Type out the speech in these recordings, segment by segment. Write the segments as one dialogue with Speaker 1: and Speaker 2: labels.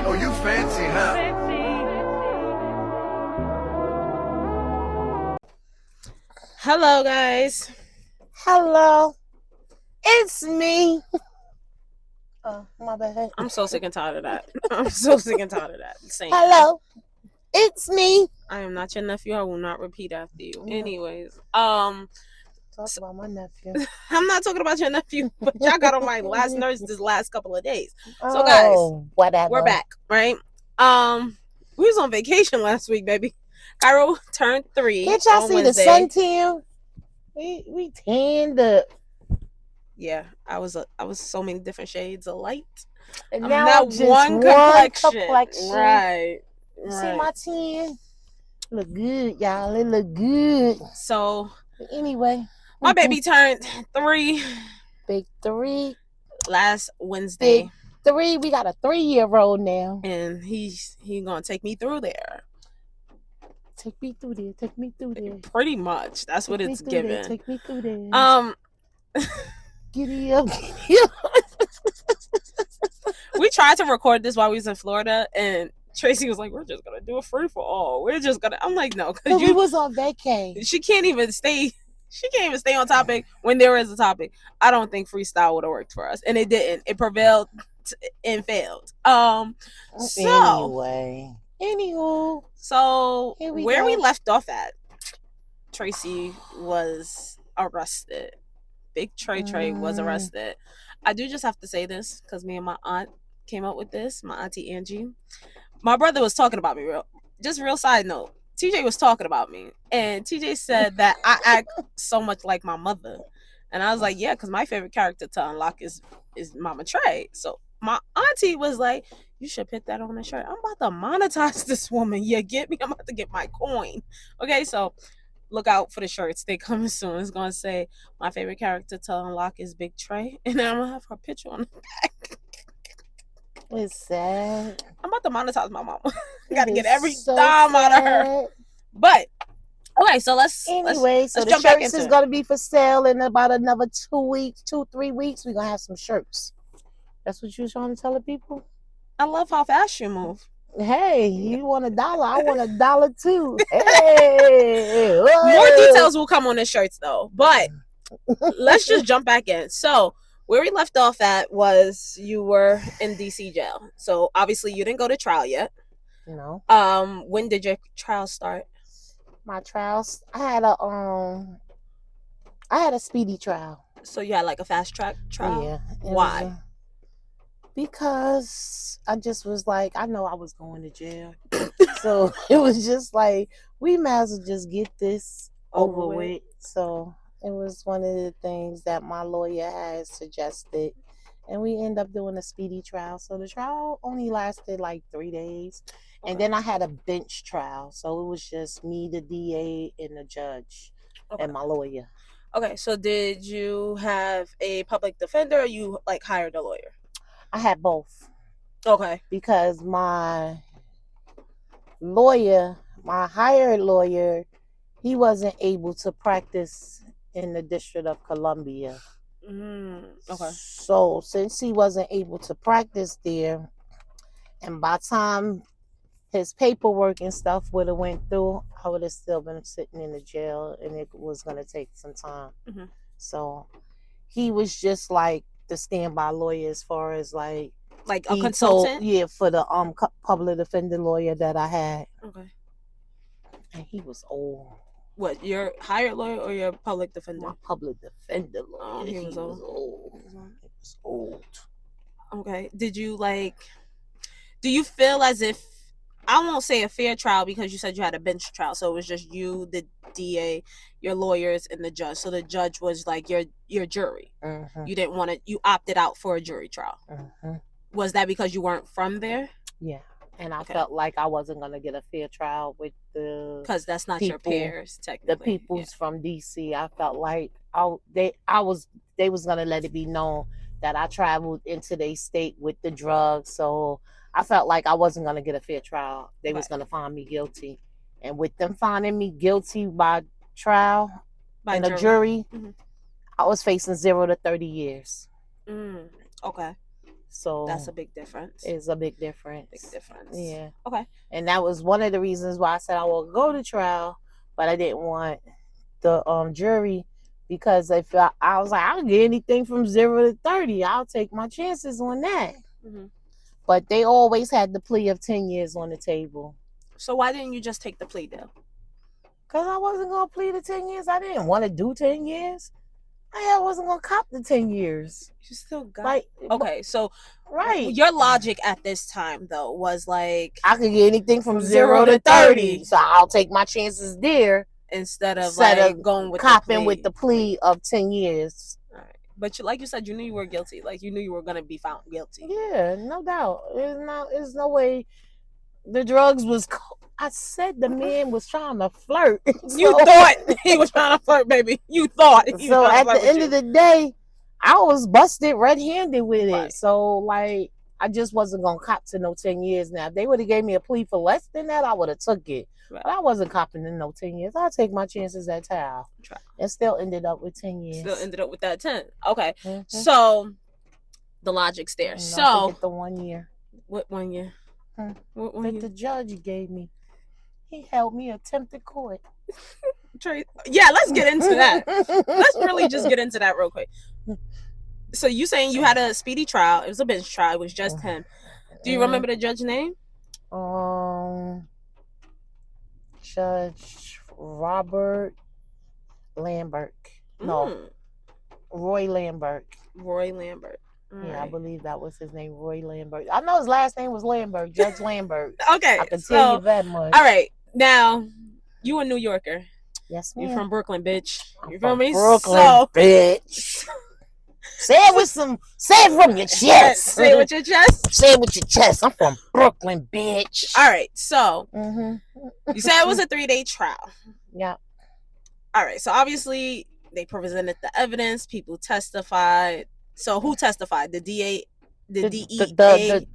Speaker 1: Oh, you fancy, huh?
Speaker 2: Hello, guys.
Speaker 3: Hello, it's me. Oh, my bad.
Speaker 2: I'm so sick and tired of that. I'm so sick and tired of that. Saying,
Speaker 3: Hello, it's me.
Speaker 2: I am not your nephew. I will not repeat after you.
Speaker 3: Yeah.
Speaker 2: Anyways,
Speaker 3: Talk about my nephew.
Speaker 2: I'm not talking about your nephew, but y'all got on my last nerves this last couple of days. So, guys,
Speaker 3: Oh, whatever.
Speaker 2: we're back, right? We was on vacation last week, baby. Cairo turned 3.
Speaker 3: Can't y'all
Speaker 2: on
Speaker 3: see
Speaker 2: Wednesday.
Speaker 3: the sun tan? We tanned up.
Speaker 2: Yeah, I was so many different shades of light.
Speaker 3: And
Speaker 2: I'm
Speaker 3: now
Speaker 2: not
Speaker 3: I'm just
Speaker 2: one complexion. Right.
Speaker 3: You see my tan? Look good, y'all. It look good.
Speaker 2: So
Speaker 3: But anyway,
Speaker 2: my baby turned 3
Speaker 3: big 3.
Speaker 2: last Wednesday.
Speaker 3: Big 3. We got a 3-year-old now.
Speaker 2: And he's gonna take me through there.
Speaker 3: Take me through there. Take me through there.
Speaker 2: Pretty much. That's what it's given.
Speaker 3: Take me through there. Giddy up.
Speaker 2: We tried to record this while we was in Florida, and Tracy was like, "We're just gonna do a free for all. We're just gonna." I'm like, "No, because
Speaker 3: we was on vacay.
Speaker 2: She can't even stay. She can't even stay on topic when there is a topic. I don't think freestyle would have worked for us, and it didn't. It prevailed and failed.
Speaker 3: Anywho,
Speaker 2: so where we left off at, Tracy was arrested. Big Trey was arrested. I do just have to say this because me and my aunt came up with this. My auntie Angie. My brother was talking about me. Real side note. TJ was talking about me, and TJ said that I act so much like my mother, and I was like, yeah, because my favorite character to unlock is Mama Trey. So my auntie was like, you should put that on a shirt. I'm about to monetize this woman. Yeah, get me. I'm about to get my coin. Okay, so look out for the shirts. They coming soon. It's gonna say my favorite character to unlock is Big Trey, and then I'm gonna have her picture on the back.
Speaker 3: It's sad.
Speaker 2: I'm about to monetize my mama. Gotta get every dime out of her. But okay, so let's
Speaker 3: the
Speaker 2: jump back into
Speaker 3: shirts is gonna be for sale in about another 3 weeks. We're gonna have some shirts. That's what you was trying to tell the people?
Speaker 2: I love how fast you move.
Speaker 3: Hey, you want $1? I want $1 too. Hey,
Speaker 2: more details will come on the shirts though. But let's just jump back in. So where we left off at was you were in DC jail. So obviously you didn't go to trial yet.
Speaker 3: No.
Speaker 2: When did your trial start?
Speaker 3: My trials, I had a speedy trial.
Speaker 2: So you had like a fast track trial?
Speaker 3: Yeah.
Speaker 2: Why?
Speaker 3: Because I just was like, I know I was going to jail. So it was just like, we might as well just get this over with. So it was one of the things that my lawyer had suggested. And we ended up doing a speedy trial. So the trial only lasted like 3 days. And then I had a bench trial. So it was just me, the DA, and the judge, and my lawyer.
Speaker 2: Okay, so did you have a public defender or you like hired a lawyer?
Speaker 3: I had both.
Speaker 2: Okay.
Speaker 3: Because my lawyer, my hired lawyer, he wasn't able to practice in the District of Columbia.
Speaker 2: Okay.
Speaker 3: So since he wasn't able to practice there, and by the time his paperwork and stuff would have went through, I would have still been sitting in the jail, and it was going to take some time.
Speaker 2: Mm-hmm.
Speaker 3: So he was just like the standby lawyer as far as like
Speaker 2: a consultant?
Speaker 3: For the public defender lawyer that I had.
Speaker 2: Okay.
Speaker 3: And he was old.
Speaker 2: What, your hired lawyer or your public defender?
Speaker 3: My public defender lawyer.
Speaker 2: Oh, he was old.
Speaker 3: He was old.
Speaker 2: Okay. Do you feel as if, I won't say a fair trial because you said you had a bench trial, so it was just you, the DA, your lawyers, and the judge. So the judge was like your jury.
Speaker 3: Mm-hmm.
Speaker 2: You didn't want to. You opted out for a jury trial.
Speaker 3: Mm-hmm.
Speaker 2: Was that because you weren't from there?
Speaker 3: Yeah, and I felt like I wasn't gonna get a fair trial with
Speaker 2: because that's not your peers, technically.
Speaker 3: The people's from DC. I felt like they was gonna let it be known that I traveled into their state with the drugs, so I felt like I wasn't going to get a fair trial. They was going to find me guilty. And with them finding me guilty by trial, by a jury, I was facing 0 to 30 years.
Speaker 2: Okay.
Speaker 3: So
Speaker 2: that's a big difference.
Speaker 3: It's a big difference.
Speaker 2: Big difference.
Speaker 3: Yeah.
Speaker 2: Okay.
Speaker 3: And that was one of the reasons why I said I will go to trial, but I didn't want the jury, because if I was like, I'll get anything from 0 to 30. I'll take my chances on that.
Speaker 2: Mm-hmm.
Speaker 3: But they always had the plea of 10 years on the table.
Speaker 2: So why didn't you just take the plea deal?
Speaker 3: Because I wasn't going to plead to 10 years. I didn't want to do 10 years. I wasn't going to cop the 10 years.
Speaker 2: You still got
Speaker 3: like,
Speaker 2: okay, so
Speaker 3: right.
Speaker 2: Your logic at this time, though, was like,
Speaker 3: I could get anything from 0 to 30. So I'll take my chances there.
Speaker 2: Instead of going with
Speaker 3: copping with the plea of 10 years.
Speaker 2: All right. But like you said, you knew you were guilty. Like, you knew you were going to be found guilty.
Speaker 3: Yeah, no doubt. There's no way. The drugs was... I said the man was trying to flirt.
Speaker 2: You thought he was trying to flirt, baby. You thought.
Speaker 3: So at the end of the day, I was busted red-handed with it. So, like, I just wasn't going to cop to no 10 years now. If they would have gave me a plea for less than that, I would have took it. Right. But I wasn't copping in no 10 years. I'll take my chances at trial. And still ended up with 10 years.
Speaker 2: Still ended up with that 10. Okay. Mm-hmm. So, the logic's there. So,
Speaker 3: get the 1 year.
Speaker 2: What 1 year?
Speaker 3: What 1 year? The judge gave me. He held me attempted court.
Speaker 2: Yeah, let's get into that. Let's really just get into that real quick. So you saying you had a speedy trial? It was a bench trial. It was just him. Do you remember the judge's name?
Speaker 3: Judge Robert Lambert. No, Roy Lambert.
Speaker 2: Roy Lambert.
Speaker 3: Yeah, I believe that was his name, Roy Lambert. I know his last name was Lambert, Judge Lambert.
Speaker 2: Okay,
Speaker 3: I can tell you that much.
Speaker 2: All right, now you a New Yorker.
Speaker 3: Yes, ma'am.
Speaker 2: You from Brooklyn, bitch. You feel me?
Speaker 3: Brooklyn, bitch. Say it from your chest.
Speaker 2: Say it with your chest.
Speaker 3: Say it with your chest. I'm from Brooklyn, bitch.
Speaker 2: All right, so you said it was a 3-day trial.
Speaker 3: Yeah.
Speaker 2: All right, so obviously they presented the evidence. People testified. So who testified? The DA, the DEA agent.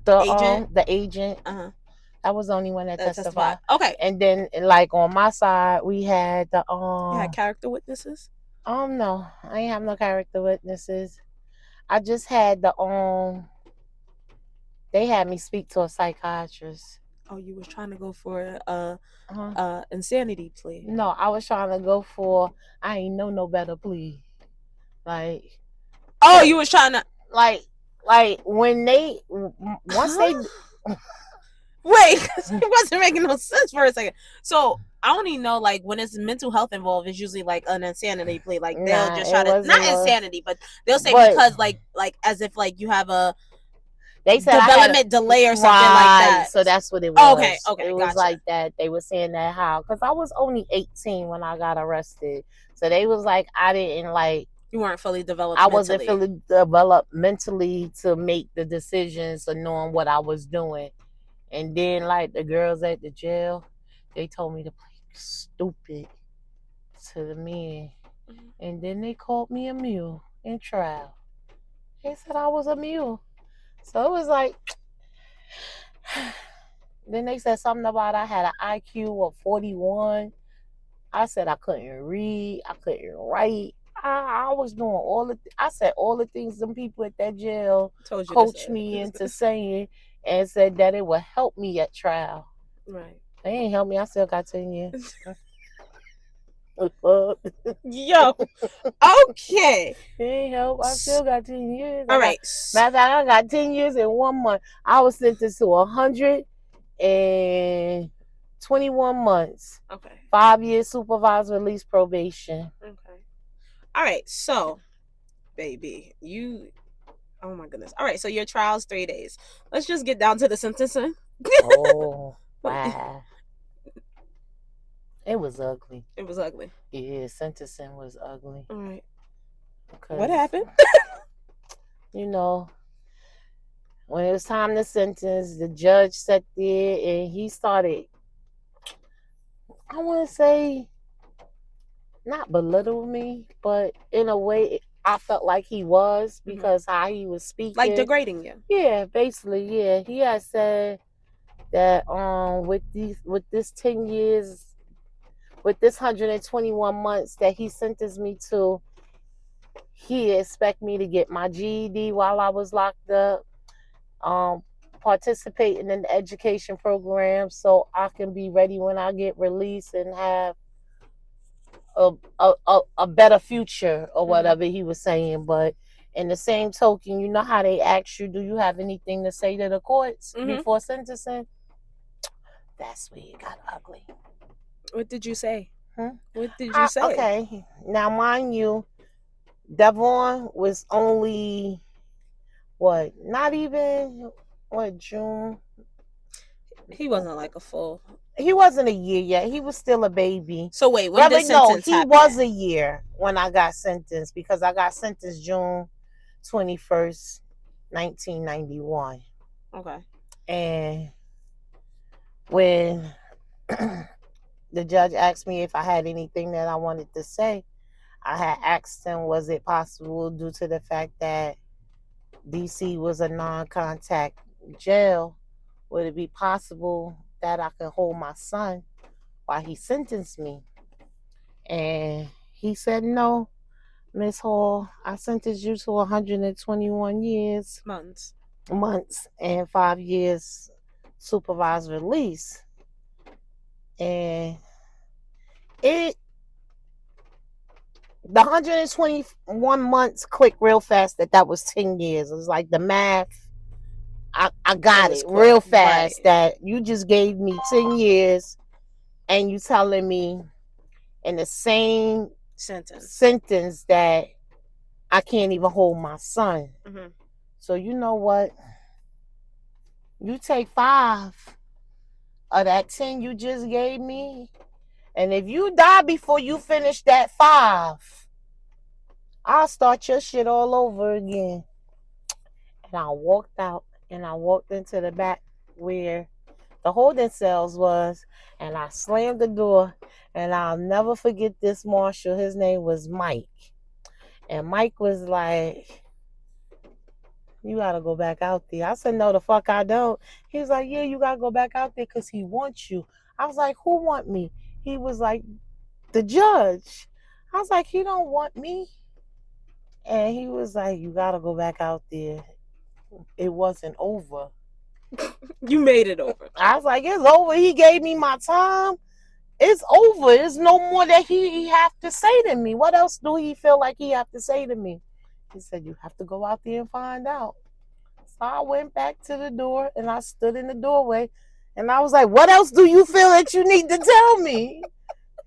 Speaker 3: The agent. That was the only one that testified.
Speaker 2: Okay.
Speaker 3: And then, like, on my side, we had the
Speaker 2: You had character witnesses.
Speaker 3: No, I ain't have no character witnesses. I just had they had me speak to a psychiatrist.
Speaker 2: Oh, you was trying to go for insanity plea?
Speaker 3: No, I was trying to go for I ain't know no better plea. Like,
Speaker 2: oh, you was trying to
Speaker 3: like when they once they
Speaker 2: wait, it wasn't making no sense for a second. So I only know, like, when it's mental health involved, it's usually like an insanity plea. Like, they'll just try to not insanity, but they'll say because like as if like you have a development delay or something like that.
Speaker 3: So that's what it was.
Speaker 2: Okay,
Speaker 3: it was like that. They were saying that how because I was only 18 when I got arrested, so they was like I didn't like.
Speaker 2: You weren't fully developed.
Speaker 3: I wasn't fully developed mentally to make the decisions of knowing what I was doing. And then, like, the girls at the jail, they told me to play stupid to the men. And then they called me a mule in trial. They said I was a mule. So it was like, then they said something about I had an IQ of 41. I said I couldn't read, I couldn't write. I was doing I said all the things them people at that jail coached me into saying and said that it would help me at trial.
Speaker 2: Right.
Speaker 3: They ain't help me. I still got 10 years.
Speaker 2: Yo. Okay.
Speaker 3: They ain't help. I still got 10 years.
Speaker 2: All right.
Speaker 3: I got 10 years in 1 month. I was sentenced to 121 months.
Speaker 2: Okay.
Speaker 3: 5 years supervised release probation.
Speaker 2: Okay. All right, so, baby, oh my goodness. All right, so your trial's 3 days. Let's just get down to the sentencing.
Speaker 3: Oh, wow. It was ugly.
Speaker 2: It was ugly.
Speaker 3: Yeah, sentencing was ugly.
Speaker 2: All right. What happened?
Speaker 3: You know, when it was time to sentence, the judge sat there and he started, I want to say, not belittle me, but in a way I felt like he was because how he was speaking.
Speaker 2: Like degrading you.
Speaker 3: Yeah, basically, yeah. He had said that with this 10 years, with this 121 months that he sentenced me to, he expect me to get my GED while I was locked up. participating in the education program so I can be ready when I get released and have a better future or whatever he was saying. But in the same token, you know how they ask you, do you have anything to say to the courts before sentencing? That's where it got ugly.
Speaker 2: What did you say? What did you say?
Speaker 3: Okay, now mind you, Devon was only not even June.
Speaker 2: He wasn't like a full.
Speaker 3: He wasn't a year yet. He was still a baby.
Speaker 2: So wait, when did sentence happen?
Speaker 3: He was a year when I got sentenced because I got sentenced June 21st, 1991.
Speaker 2: Okay.
Speaker 3: And when the judge asked me if I had anything that I wanted to say, I had asked him, was it possible due to the fact that DC was a non-contact jail, would it be possible that I could hold my son while he sentenced me? And he said, no, Miss Hall, I sentenced you to 121 years. Months and 5 years supervised release. And the 121 months clicked real fast that was 10 years. It was like the math. I got it real fast, right, that you just gave me 10 years and you telling me in the same sentence that I can't even hold my son. So you know what? You take 5 of that 10 you just gave me, and if you die before you finish that 5, I'll start your shit all over again. And I walked out and I walked into the back where the holding cells was, and I slammed the door, and I'll never forget this marshal. His name was Mike. And Mike was like, you gotta go back out there. I said, no, the fuck I don't. He was like, yeah, you gotta go back out there because he wants you. I was like, who want me? He was like, the judge. I was like, he don't want me. And he was like, you gotta go back out there. It wasn't over.
Speaker 2: You made it over.
Speaker 3: I was like, it's over. He gave me my time. It's over. There's no more that he have to say to me. What else do he feel like he have to say to me? He said, you have to go out there and find out. So I went back to the door and I stood in the doorway and I was like, what else do you feel that you need to tell me?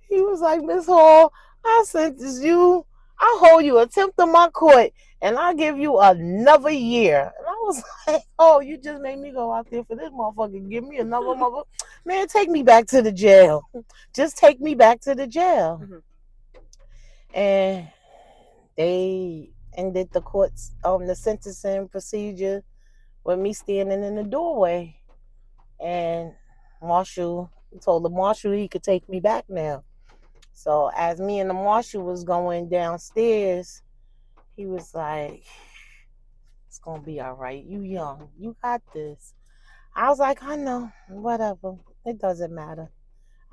Speaker 3: He was like, Miss Hall, I sentence you. I'll hold you attempt on my court and I'll give you another year. And I was like, oh, you just made me go out there for this motherfucker. Give me another mother. Man, take me back to the jail. Just take me back to the jail. And they ended the court's the sentencing procedure with me standing in the doorway. And Marshall told the marshal he could take me back now. So as me and the marshal was going downstairs, he was like, it's gonna be all right. You young. You got this. I was like, I know. Whatever. It doesn't matter.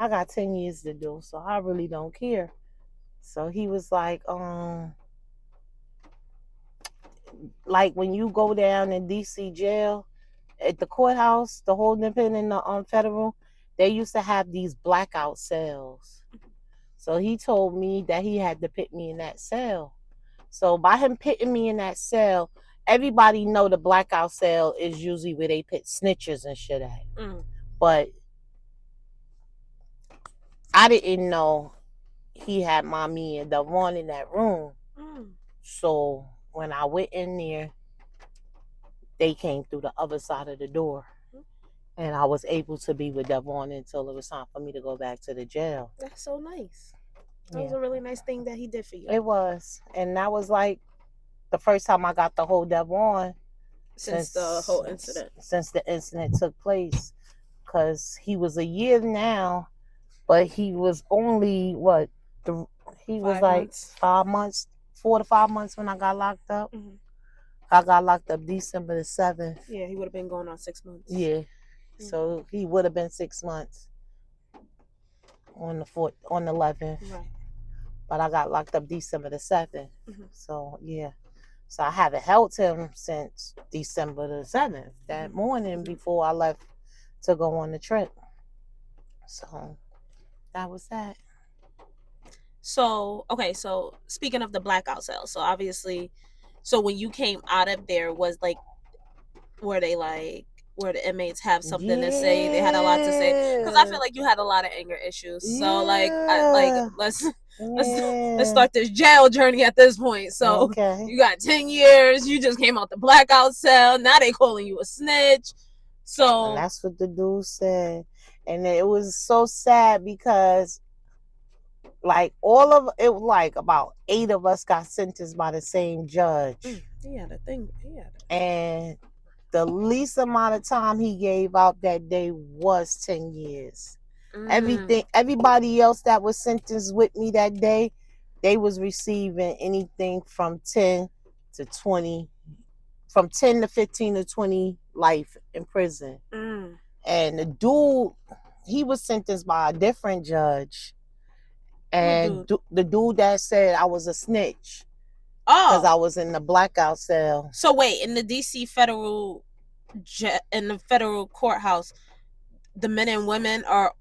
Speaker 3: I got 10 years to do, so I really don't care. So he was like when you go down in DC jail, at the courthouse, the holding pen in the federal, they used to have these blackout cells. So he told me that he had to put me in that cell. So by him putting me in that cell, everybody know the blackout cell is usually where they put snitches and shit at. But I didn't know he had mommy and Vonnie in that room. So when I went in there, they came through the other side of the door. And I was able to be with Devon until it was time for me to go back to the jail.
Speaker 2: That's so nice. That was a really nice thing that he did for you.
Speaker 3: It was. And that was like the first time I got to hold Devon
Speaker 2: since the whole incident.
Speaker 3: Since the incident took place. Because he was a year now, but he was only, he was like 5 months, 4 to 5 months when I got locked up. I got locked up December the 7th.
Speaker 2: Yeah, he would have been going on 6 months.
Speaker 3: Yeah. So he would have been 6 months on the 11th.
Speaker 2: Right.
Speaker 3: But I got locked up December the 7th. So, yeah. So I haven't held him since December the 7th, that morning before I left to go on the trip. So that was that.
Speaker 2: So, okay, so speaking of the blackout cell, so obviously, so when you came out of there, was like, were they like, where the inmates have something to say? They had a lot to say, because I feel like you had a lot of anger issues. So like, let's start this jail journey at this point. So you got 10 years. You just came out the blackout cell. Now they calling you a snitch. So
Speaker 3: and that's what the dude said, and it was so sad because like all of it, like about 8 of us got sentenced by the same judge.
Speaker 2: He had a thing.
Speaker 3: And the least amount of time he gave out that day was 10 years. Everybody else that was sentenced with me that day, they was receiving anything from 10 to 20, from 10 to 15 to 20 life in prison. And the dude, he was sentenced by a different judge. And the dude that said I was a snitch. Because I was in the blackout cell.
Speaker 2: So wait, in the DC federal courthouse, the men and women are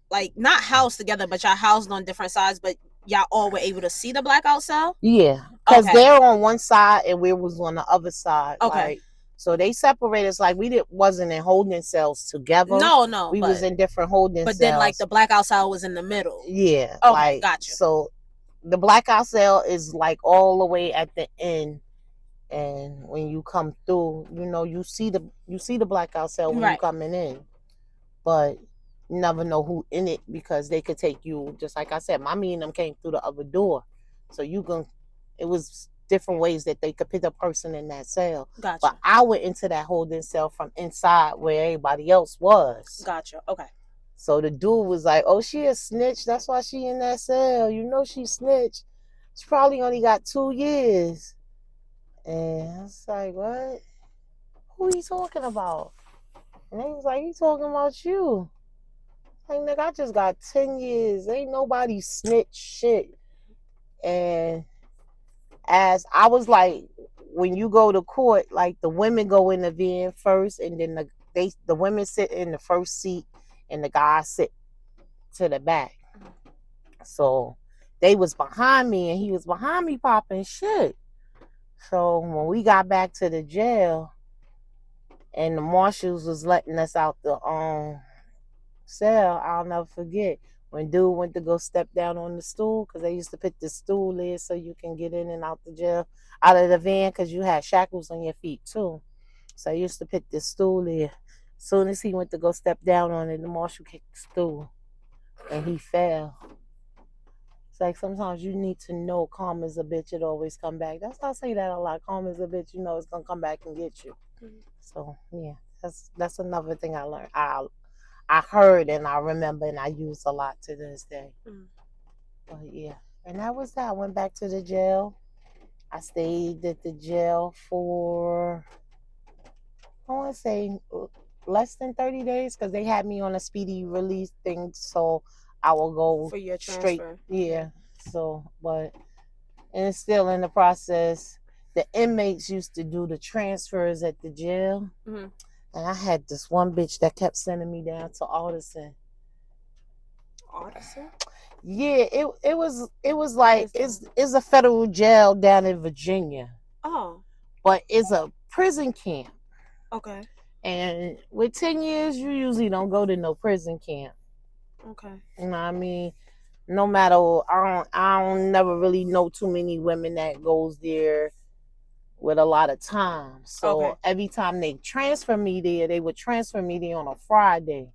Speaker 2: like not housed together, but y'all housed on different sides, but y'all all were able to see the blackout cell?
Speaker 3: Yeah. Because they're on one side and we was on the other side.
Speaker 2: Okay.
Speaker 3: Like, so they separated us, like we wasn't in holding cells together.
Speaker 2: No.
Speaker 3: We was in different holding cells.
Speaker 2: But then like the blackout cell was in the middle.
Speaker 3: Yeah.
Speaker 2: Okay,
Speaker 3: like,
Speaker 2: gotcha.
Speaker 3: So the blackout cell is like all the way at the end. And when you come through, you know, you see the blackout cell when you're coming in. But you never know who in it because they could take you, just like I said, mommy and them came through the other door. So it was different ways that they could pick a person in that cell.
Speaker 2: Gotcha.
Speaker 3: But I went into that holding cell from inside where everybody else was.
Speaker 2: Gotcha. Okay.
Speaker 3: So the dude was like, oh, she a snitch. That's why she in that cell. You know she snitched. She probably only got 2 years. And I was like, what? Who he talking about? And he was like, he talking about you. Like, nigga, I just got 10 years. Ain't nobody snitch shit. And as I was like, when you go to court, like the women go in the van first, and then the women sit in the first seat, and the guys sit to the back. So they was behind me, and he was behind me popping shit. So when we got back to the jail, and the marshals was letting us out the cell, I'll never forget when dude went to go step down on the stool, because they used to put the stool there so you can get in and out the jail, out of the van, because you had shackles on your feet too. So I used to put the stool there. As soon as he went to go step down on it, the marshal kicked the stool and he fell. It's like sometimes you need to know calm as a bitch, it always come back. That's why I say that a lot. Calm as a bitch, you know it's gonna come back and get you. So yeah, that's another thing I learned. I heard and I remember and I use a lot to this day. But yeah, and that was that. I went back to the jail. I stayed at the jail for, I want to say, less than 30 days because they had me on a speedy release thing, so I will go
Speaker 2: for your
Speaker 3: straight.
Speaker 2: transfer.
Speaker 3: Yeah. So, but and it's still in the process. The inmates used to do the transfers at the jail. And I had this one bitch that kept sending me down to Alderson.
Speaker 2: Alderson?
Speaker 3: Yeah, it was like it's a federal jail down in Virginia.
Speaker 2: Oh.
Speaker 3: But it's a prison camp.
Speaker 2: Okay.
Speaker 3: And with 10 years, you usually don't go to no prison camp.
Speaker 2: Okay.
Speaker 3: You know what I mean? No matter, I don't never really know too many women that goes there with a lot of time. So every time they transfer me there, they would transfer me there on a Friday.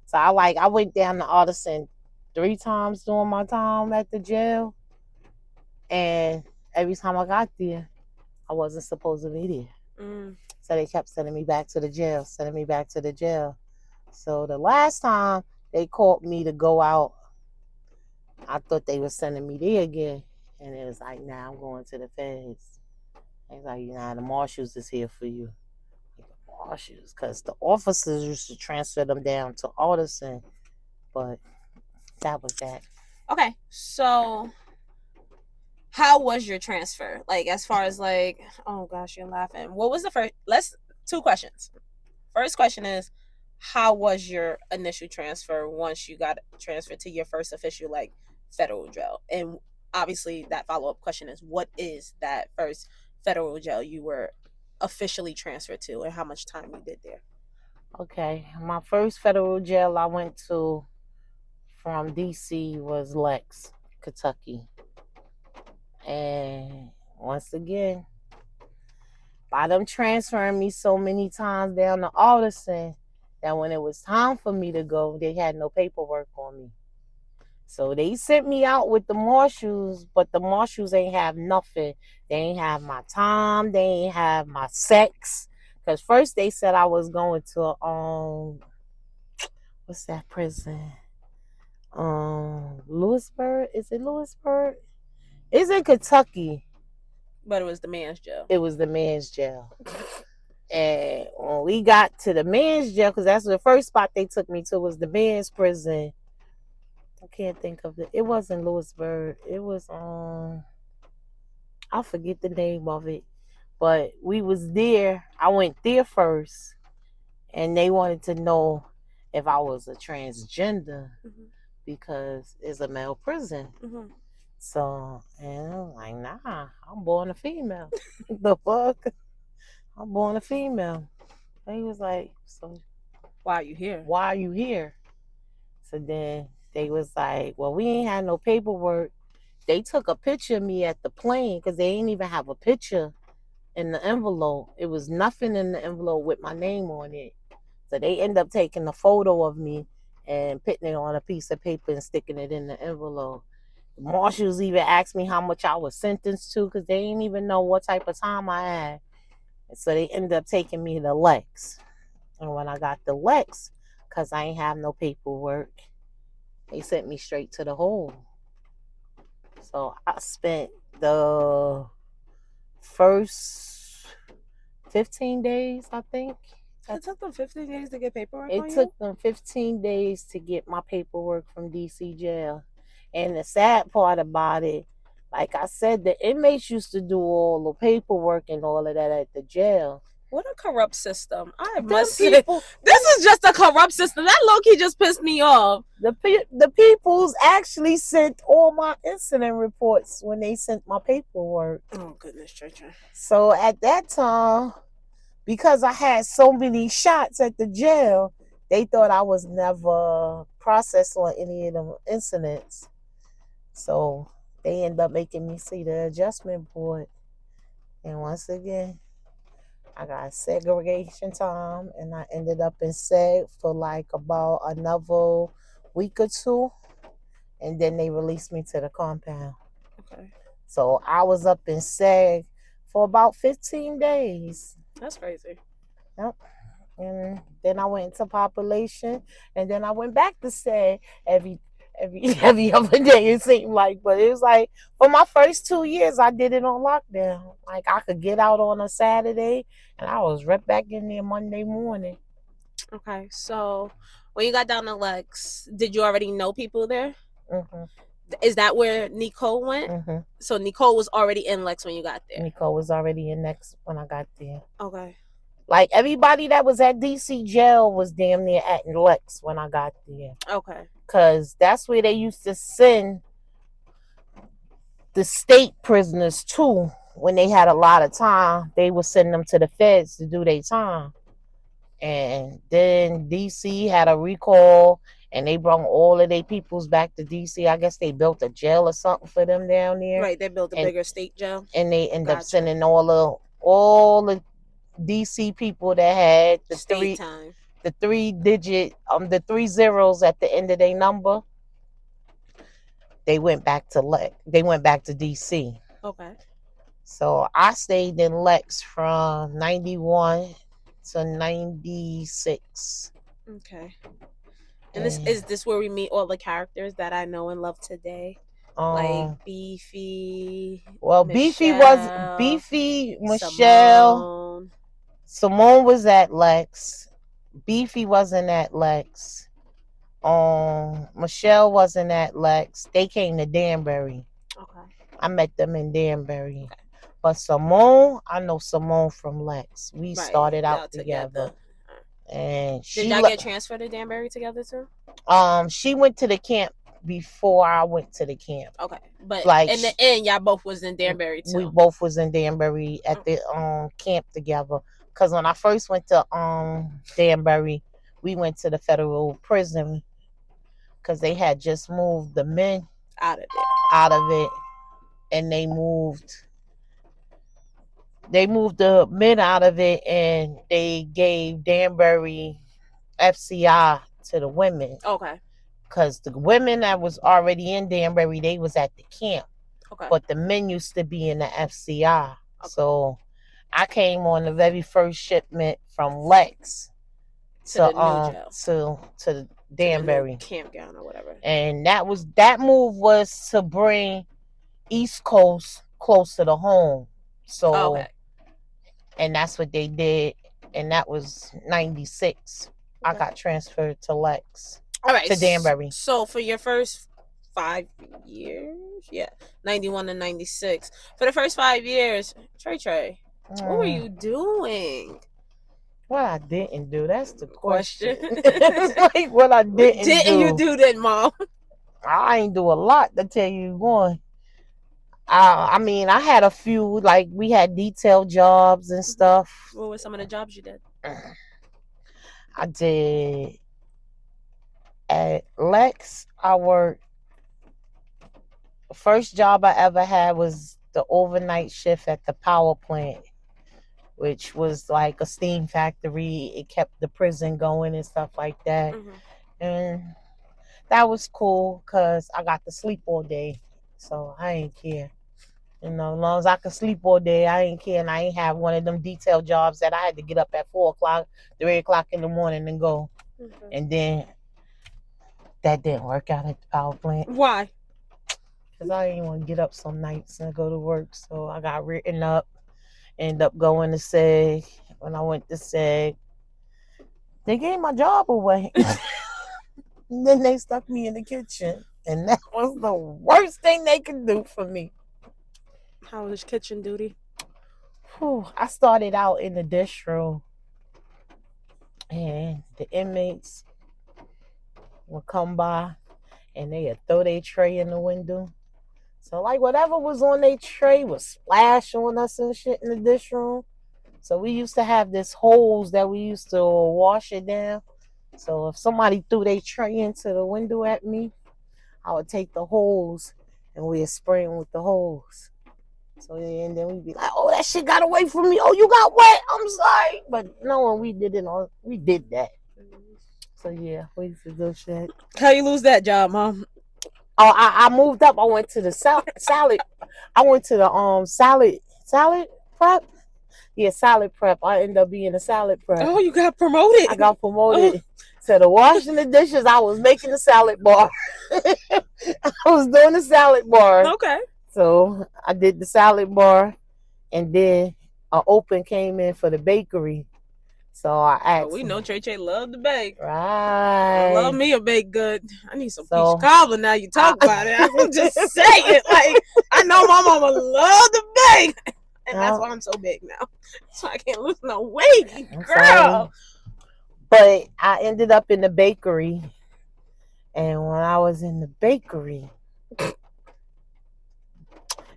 Speaker 3: So I went down to Alderson 3 times during my time at the jail. And every time I got there, I wasn't supposed to be there. So they kept sending me back to the jail, So the last time they called me to go out, I thought they were sending me there again. And it was like, nah, I'm going to the feds. It's like, nah, the marshals is here for you. Like, the marshals, because the officers used to transfer them down to Alderson. But that was that.
Speaker 2: Okay, so How was your transfer? Like, as far as like, oh gosh, you're laughing. What was the first? Let's 2 questions. First question is, how was your initial transfer once you got transferred to your first official like federal jail? And obviously, that follow up question is, what is that first federal jail you were officially transferred to, and how much time you did there?
Speaker 3: Okay, my first federal jail I went to from DC was Lex, Kentucky. And once again, by them transferring me so many times down to Alderson, that when it was time for me to go, they had no paperwork on me. So they sent me out with the marshals, but the marshals ain't have nothing. They ain't have my time. They ain't have my sex. Because first they said I was going to what's that prison? Lewisburg. Is it Lewisburg? It's in Kentucky.
Speaker 2: But it was the man's jail.
Speaker 3: It was the men's jail. And when we got to the men's jail, because that's the first spot they took me to, was the men's prison. I can't think of it. It wasn't Lewisburg. It was I forget the name of it. But we was there. I went there first, and they wanted to know if I was a transgender, because it's a male prison. So, and I'm like, nah, I'm born a female. The fuck? I'm born a female. And he was like, so
Speaker 2: why are you here?
Speaker 3: Why are you here? So then they was like, well, we ain't had no paperwork. They took a picture of me at the plane because they ain't even have a picture in the envelope. It was nothing in the envelope with my name on it. So they end up taking a photo of me and putting it on a piece of paper and sticking it in the envelope. The marshals even asked me how much I was sentenced to because they didn't even know what type of time I had. And so they ended up taking me to Lex. And when I got the Lex, because I ain't have no paperwork, they sent me straight to the hole. So I spent the first 15 days, I think.
Speaker 2: It took them 15 days to get paperwork
Speaker 3: It took them 15 days to get my paperwork from DC jail. And the sad part about it, like I said, the inmates used to do all the paperwork and all of that at the jail.
Speaker 2: What a corrupt system. I must say, this is just a corrupt system. That low-key just pissed me off.
Speaker 3: The peoples actually sent all my incident reports when they sent my paperwork.
Speaker 2: Oh, goodness, Treasure.
Speaker 3: So at that time, because I had so many shots at the jail, they thought I was never processed on any of them incidents. So they ended up making me see the adjustment board. And once again, I got segregation time, and I ended up in seg for like about another week or two, and then they released me to the compound.
Speaker 2: Okay.
Speaker 3: So I was up in seg for about 15 days.
Speaker 2: That's crazy.
Speaker 3: Yep. And then I went into population, and then I went back to seg every other day, it seemed like. But it was like, for my first 2 years, I did it on lockdown. Like, I could get out on a Saturday, and I was right back in there Monday morning.
Speaker 2: Okay, so when you got down to Lex, did you already know people there?
Speaker 3: Mm-hmm.
Speaker 2: Is that where Nicole went?
Speaker 3: Mm-hmm.
Speaker 2: So Nicole was already in Lex when you got there?
Speaker 3: Nicole was already in Lex when I got there.
Speaker 2: Okay.
Speaker 3: Like, everybody that was at DC jail was damn near at Lex when I got there.
Speaker 2: Okay.
Speaker 3: Because that's where they used to send the state prisoners to. When they had a lot of time, they would send them to the feds to do their time. And then DC had a recall, and they brought all of their peoples back to DC. I guess they built a jail or something for them down there.
Speaker 2: Right, they built a bigger state jail.
Speaker 3: And they end up sending all the DC people that had the
Speaker 2: state time.
Speaker 3: The 3-digit, the 3 zeros at the end of their number. They went back to DC.
Speaker 2: Okay.
Speaker 3: So I stayed in Lex from 91 to 96.
Speaker 2: Okay. And is this where we meet all the characters that I know and love today? Like Beefy.
Speaker 3: Well, Beefy, Michelle. Simone was at Lex. Beefy wasn't at Lex. Michelle wasn't at Lex. They came to Danbury.
Speaker 2: Okay.
Speaker 3: I met them in Danbury. Okay. But Simone, I know Simone from Lex. We started out together. And
Speaker 2: did y'all get transferred to Danbury together too?
Speaker 3: She went to the camp before I went to the camp.
Speaker 2: Okay, but like in the end, y'all both was in Danbury too.
Speaker 3: We both was in Danbury at the camp together. Cause when I first went to Danbury, we went to the federal prison. Cause they had just moved the men
Speaker 2: out of
Speaker 3: it, and they moved the men out of it, and they gave Danbury FCI to the women.
Speaker 2: Okay.
Speaker 3: Because the women that was already in Danbury, they was at the camp. Okay. But the men used to be in the FCI. Okay. So I came on the very first shipment from Lex to Danbury.
Speaker 2: To campground or whatever.
Speaker 3: And that move was to bring East Coast closer to home. So okay. And that's what they did. And that was 96. Okay. I got transferred to Lex.
Speaker 2: All right.
Speaker 3: To Danbury.
Speaker 2: So for your first 5 years, 91 to 96. For the first 5 years, Trey, what were you doing?
Speaker 3: What I didn't do, that's the question. It's like what I didn't do.
Speaker 2: Didn't you do that, Mom?
Speaker 3: I ain't do a lot to tell you one. I mean, I had a few, like we had detail jobs and stuff.
Speaker 2: What were some of the jobs you did?
Speaker 3: I did at Lex. I worked. The first job I ever had was the overnight shift at the power plant, which was like a steam factory. It kept the prison going and stuff like that. Mm-hmm. And that was cool because I got to sleep all day. So I ain't care. You know, as long as I could sleep all day, I ain't care. And I ain't have one of them detail jobs that I had to get up at 4 o'clock, 3 o'clock in the morning and go. Mm-hmm. And then that didn't work out at the power plant.
Speaker 2: Why?
Speaker 3: Because I didn't want to get up some nights and go to work. So I got written up. Ended up going to SEG. When I went to SEG, they gave my job away. And then they stuck me in the kitchen. And that was the worst thing they could do for me.
Speaker 2: How was kitchen duty?
Speaker 3: I started out in the distro. And the inmates would come by and they'd throw their tray in the window. So like whatever was on their tray would splash on us and shit in the dish room. So we used to have this hose that we used to wash it down. So if somebody threw their tray into the window at me, I would take the hose and we'd spray them with the hose. So and then we'd be like, oh, that shit got away from me. Oh, you got wet. I'm sorry. But no, we did that. So yeah, we used to do shit.
Speaker 2: How you lose that job, Mom?
Speaker 3: Oh, I moved up. I went to the salad. I went to the salad prep. Yeah, salad prep. I ended up being a salad prep.
Speaker 2: Oh, you got promoted.
Speaker 3: I got promoted. To the washing the dishes, I was making the salad bar. I was doing the salad bar.
Speaker 2: Okay.
Speaker 3: So I did the salad bar, and then an open came in for the bakery. So I asked.
Speaker 2: We know Trey loved to bake.
Speaker 3: Right.
Speaker 2: I love me a baked good. I need some peach cobbler now you talk about it. I'm just saying, like, I know my mama loved to bake. And that's why I'm so big now. So I can't lose no weight, girl.
Speaker 3: But I ended up in the bakery. And when I was in the bakery,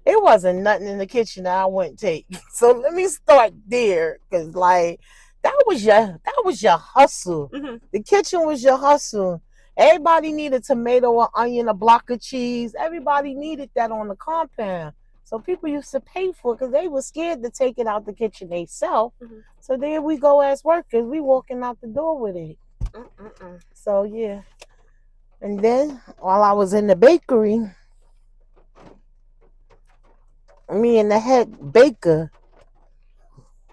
Speaker 3: it wasn't nothing in the kitchen that I wouldn't take. So let me start there. Because, like, that was your hustle. Mm-hmm. The kitchen was your hustle. Everybody needed tomato, or onion, a block of cheese. Everybody needed that on the compound. So people used to pay for it because they were scared to take it out the kitchen themselves. Mm-hmm. So there we go as workers. We walking out the door with it. So yeah. And then while I was in the bakery, me and the head baker,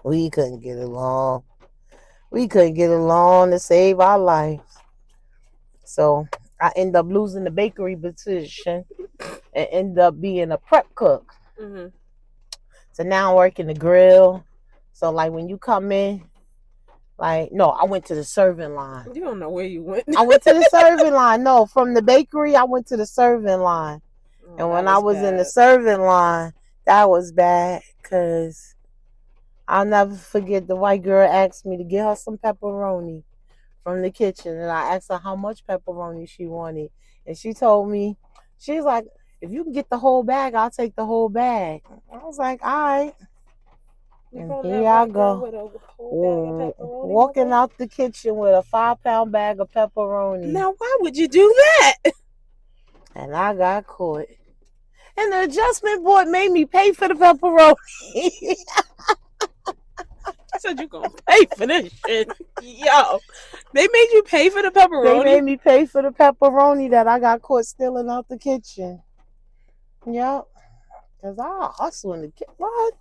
Speaker 3: we couldn't get along. We couldn't get along to save our lives. So I ended up losing the bakery position and ended up being a prep cook. Mm-hmm. So now I'm working the grill. So like when you come in, like, no, I went to the serving line.
Speaker 2: You don't know where you went.
Speaker 3: I went to the serving line. No, from the bakery, I went to the serving line. And when I was in the serving line, that was bad because I'll never forget the white girl asked me to get her some pepperoni from the kitchen. And I asked her how much pepperoni she wanted. And she told me, she's like, if you can get the whole bag, I'll take the whole bag. I was like, all right. And here I go, walking out the kitchen with a 5-pound bag of pepperoni.
Speaker 2: Now, why would you do that?
Speaker 3: And I got caught. And the adjustment board made me pay for the pepperoni.
Speaker 2: I said, you gonna pay for this shit. Yo, they made you pay for the pepperoni?
Speaker 3: They made me pay for the pepperoni that I got caught stealing out the kitchen. Yep. Because I hustle in the kitchen. What?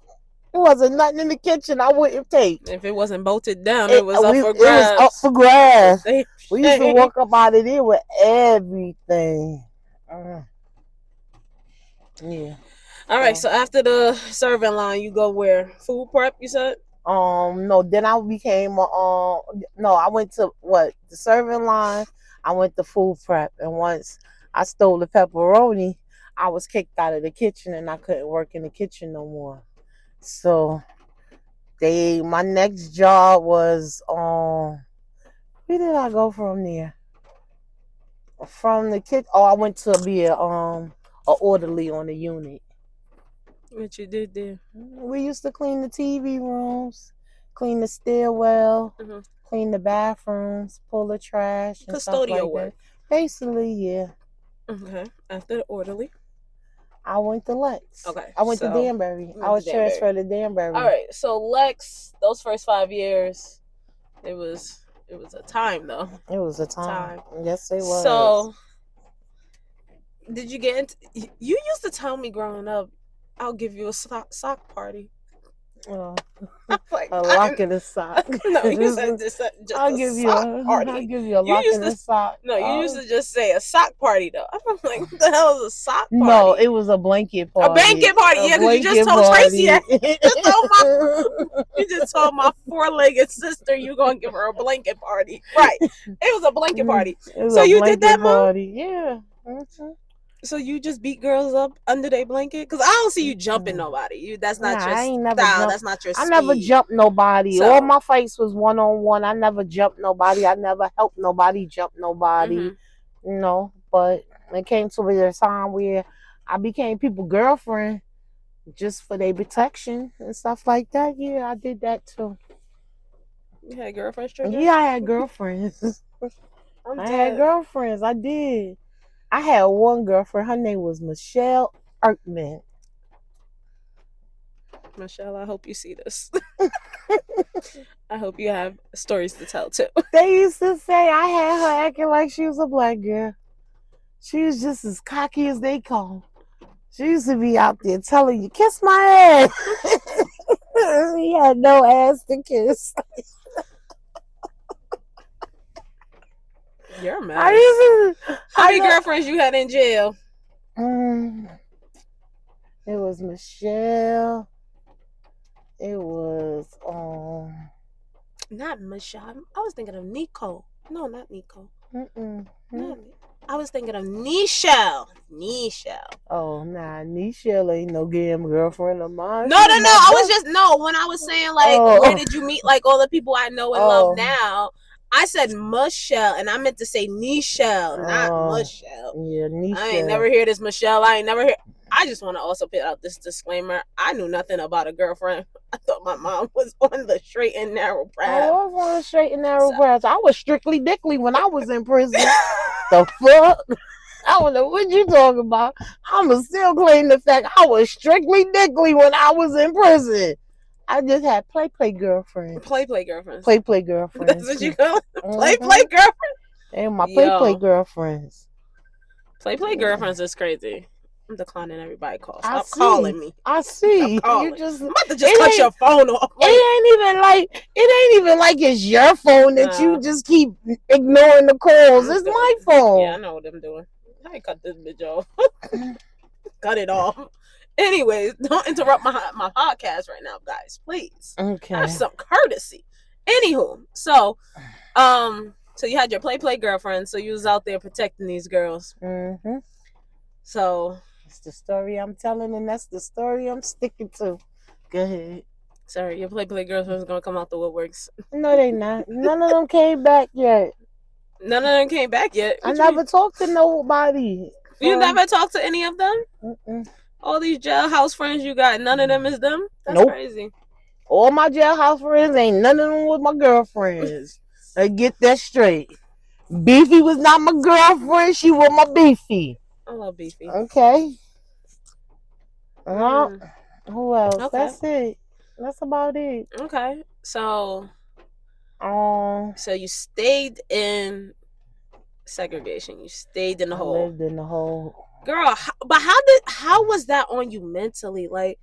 Speaker 3: It wasn't nothing in the kitchen I wouldn't take.
Speaker 2: If it wasn't bolted down, it was up for grabs.
Speaker 3: It was up for grabs. We used to walk up out of there with everything. Yeah.
Speaker 2: All right, so after the serving line, you go where? Food prep, you said?
Speaker 3: No, then I became I went to the serving line. I went to food prep, and once I stole the pepperoni, I was kicked out of the kitchen and I couldn't work in the kitchen no more. So my next job was where did I go from there? From the kitchen, I went to be a orderly on the unit.
Speaker 2: What you did there?
Speaker 3: We used to clean the TV rooms, clean the stairwell, clean the bathrooms, pull the trash, and stuff like
Speaker 2: work.
Speaker 3: That. Basically, yeah.
Speaker 2: Okay. After the orderly,
Speaker 3: I went to Lex.
Speaker 2: Okay.
Speaker 3: I went to Danbury. I was transferred to Danbury.
Speaker 2: All right. So Lex, those first 5 years, it was a time though.
Speaker 3: It was a time. Yes, it was.
Speaker 2: So, did you get into? You used to tell me growing up, I'll give you a sock party.
Speaker 3: Like, a lock and a sock.
Speaker 2: No, you said just
Speaker 3: I'll give you a party. I'll give you a lock and a sock.
Speaker 2: No, you used to just say a sock party though. I'm like, what the hell is a sock party?
Speaker 3: No, it was a blanket party.
Speaker 2: A blanket party, yeah, because you just told Tracy that. You just told my 4-legged sister you gonna give her a blanket party. Right. It was a blanket party. So you did that, Mom?
Speaker 3: Yeah.
Speaker 2: So you just beat girls up under their blanket? Because I don't see you jumping nobody. That's not your style. That's not your speed.
Speaker 3: I never jumped nobody. All my fights was one-on-one. I never jumped nobody. I never helped nobody jump nobody. But it came to a time where I became people's girlfriend just for their protection and stuff like that. Yeah, I did that too.
Speaker 2: You had girlfriends,
Speaker 3: Trisha? Yeah, I had girlfriends. I had girlfriends. I did. I had one girlfriend. Her name was Michelle Erkman.
Speaker 2: Michelle, I hope you see this. I hope you have stories to tell too.
Speaker 3: They used to say I had her acting like she was a black girl. She was just as cocky as they come. She used to be out there telling you, kiss my ass. He had no ass to kiss.
Speaker 2: You're mad. How many girlfriends you had in jail?
Speaker 3: It was Michelle. It was
Speaker 2: not Michelle. I was thinking of Nico. No, not Nico. No, I was thinking of Nichelle.
Speaker 3: Oh, nah, Nichelle ain't no damn girlfriend of mine.
Speaker 2: No. I was just when I was saying where did you meet all the people I know and love now? I said Michelle, and I meant to say Nichelle, not Michelle.
Speaker 3: Yeah, Nichelle.
Speaker 2: I ain't never hear this Michelle. I just want to also put out this disclaimer. I knew nothing about a girlfriend. I thought my mom was on the straight and narrow path.
Speaker 3: I was on the straight and narrow path. I was strictly dickly when I was in prison. The fuck? I don't know what you talking about. I'ma still claim the fact I was strictly dickly when I was in prison. I just had play girlfriends.
Speaker 2: Play girlfriends.
Speaker 3: Play girlfriends.
Speaker 2: That's what you call it? Play girlfriends?
Speaker 3: And my play girlfriends.
Speaker 2: Play girlfriends is crazy. I'm declining everybody calls. Stop calling me.
Speaker 3: I see. You
Speaker 2: I'm about to just cut your phone off.
Speaker 3: It ain't even like it's your phone that you just keep ignoring the calls. It's my phone.
Speaker 2: Yeah, I know what I'm doing. I ain't cut this bitch off. Cut it off. Anyways, don't interrupt my podcast right now, guys. Please.
Speaker 3: Okay.
Speaker 2: Have some courtesy. Anywho, so you had your play girlfriend, so you was out there protecting these girls.
Speaker 3: Mm-hmm.
Speaker 2: So
Speaker 3: It's the story I'm telling, and that's the story I'm sticking to. Go ahead.
Speaker 2: Sorry, your play girlfriend's gonna come out the woodworks.
Speaker 3: No, they not. None of them came back yet.
Speaker 2: None of them came back yet.
Speaker 3: I never talked to nobody.
Speaker 2: You never talked to any of them?
Speaker 3: Mm-mm.
Speaker 2: All these jailhouse friends you got, none of them is them? That's crazy.
Speaker 3: All my jailhouse friends ain't none of them was my girlfriends. I get that straight. Beefy was not my girlfriend. She was my Beefy.
Speaker 2: I love Beefy.
Speaker 3: Okay. Who else? Okay. That's it. That's about it.
Speaker 2: Okay. So you stayed in segregation. You stayed in the hole.
Speaker 3: I lived in the hole.
Speaker 2: Girl, but how was that on you mentally? Like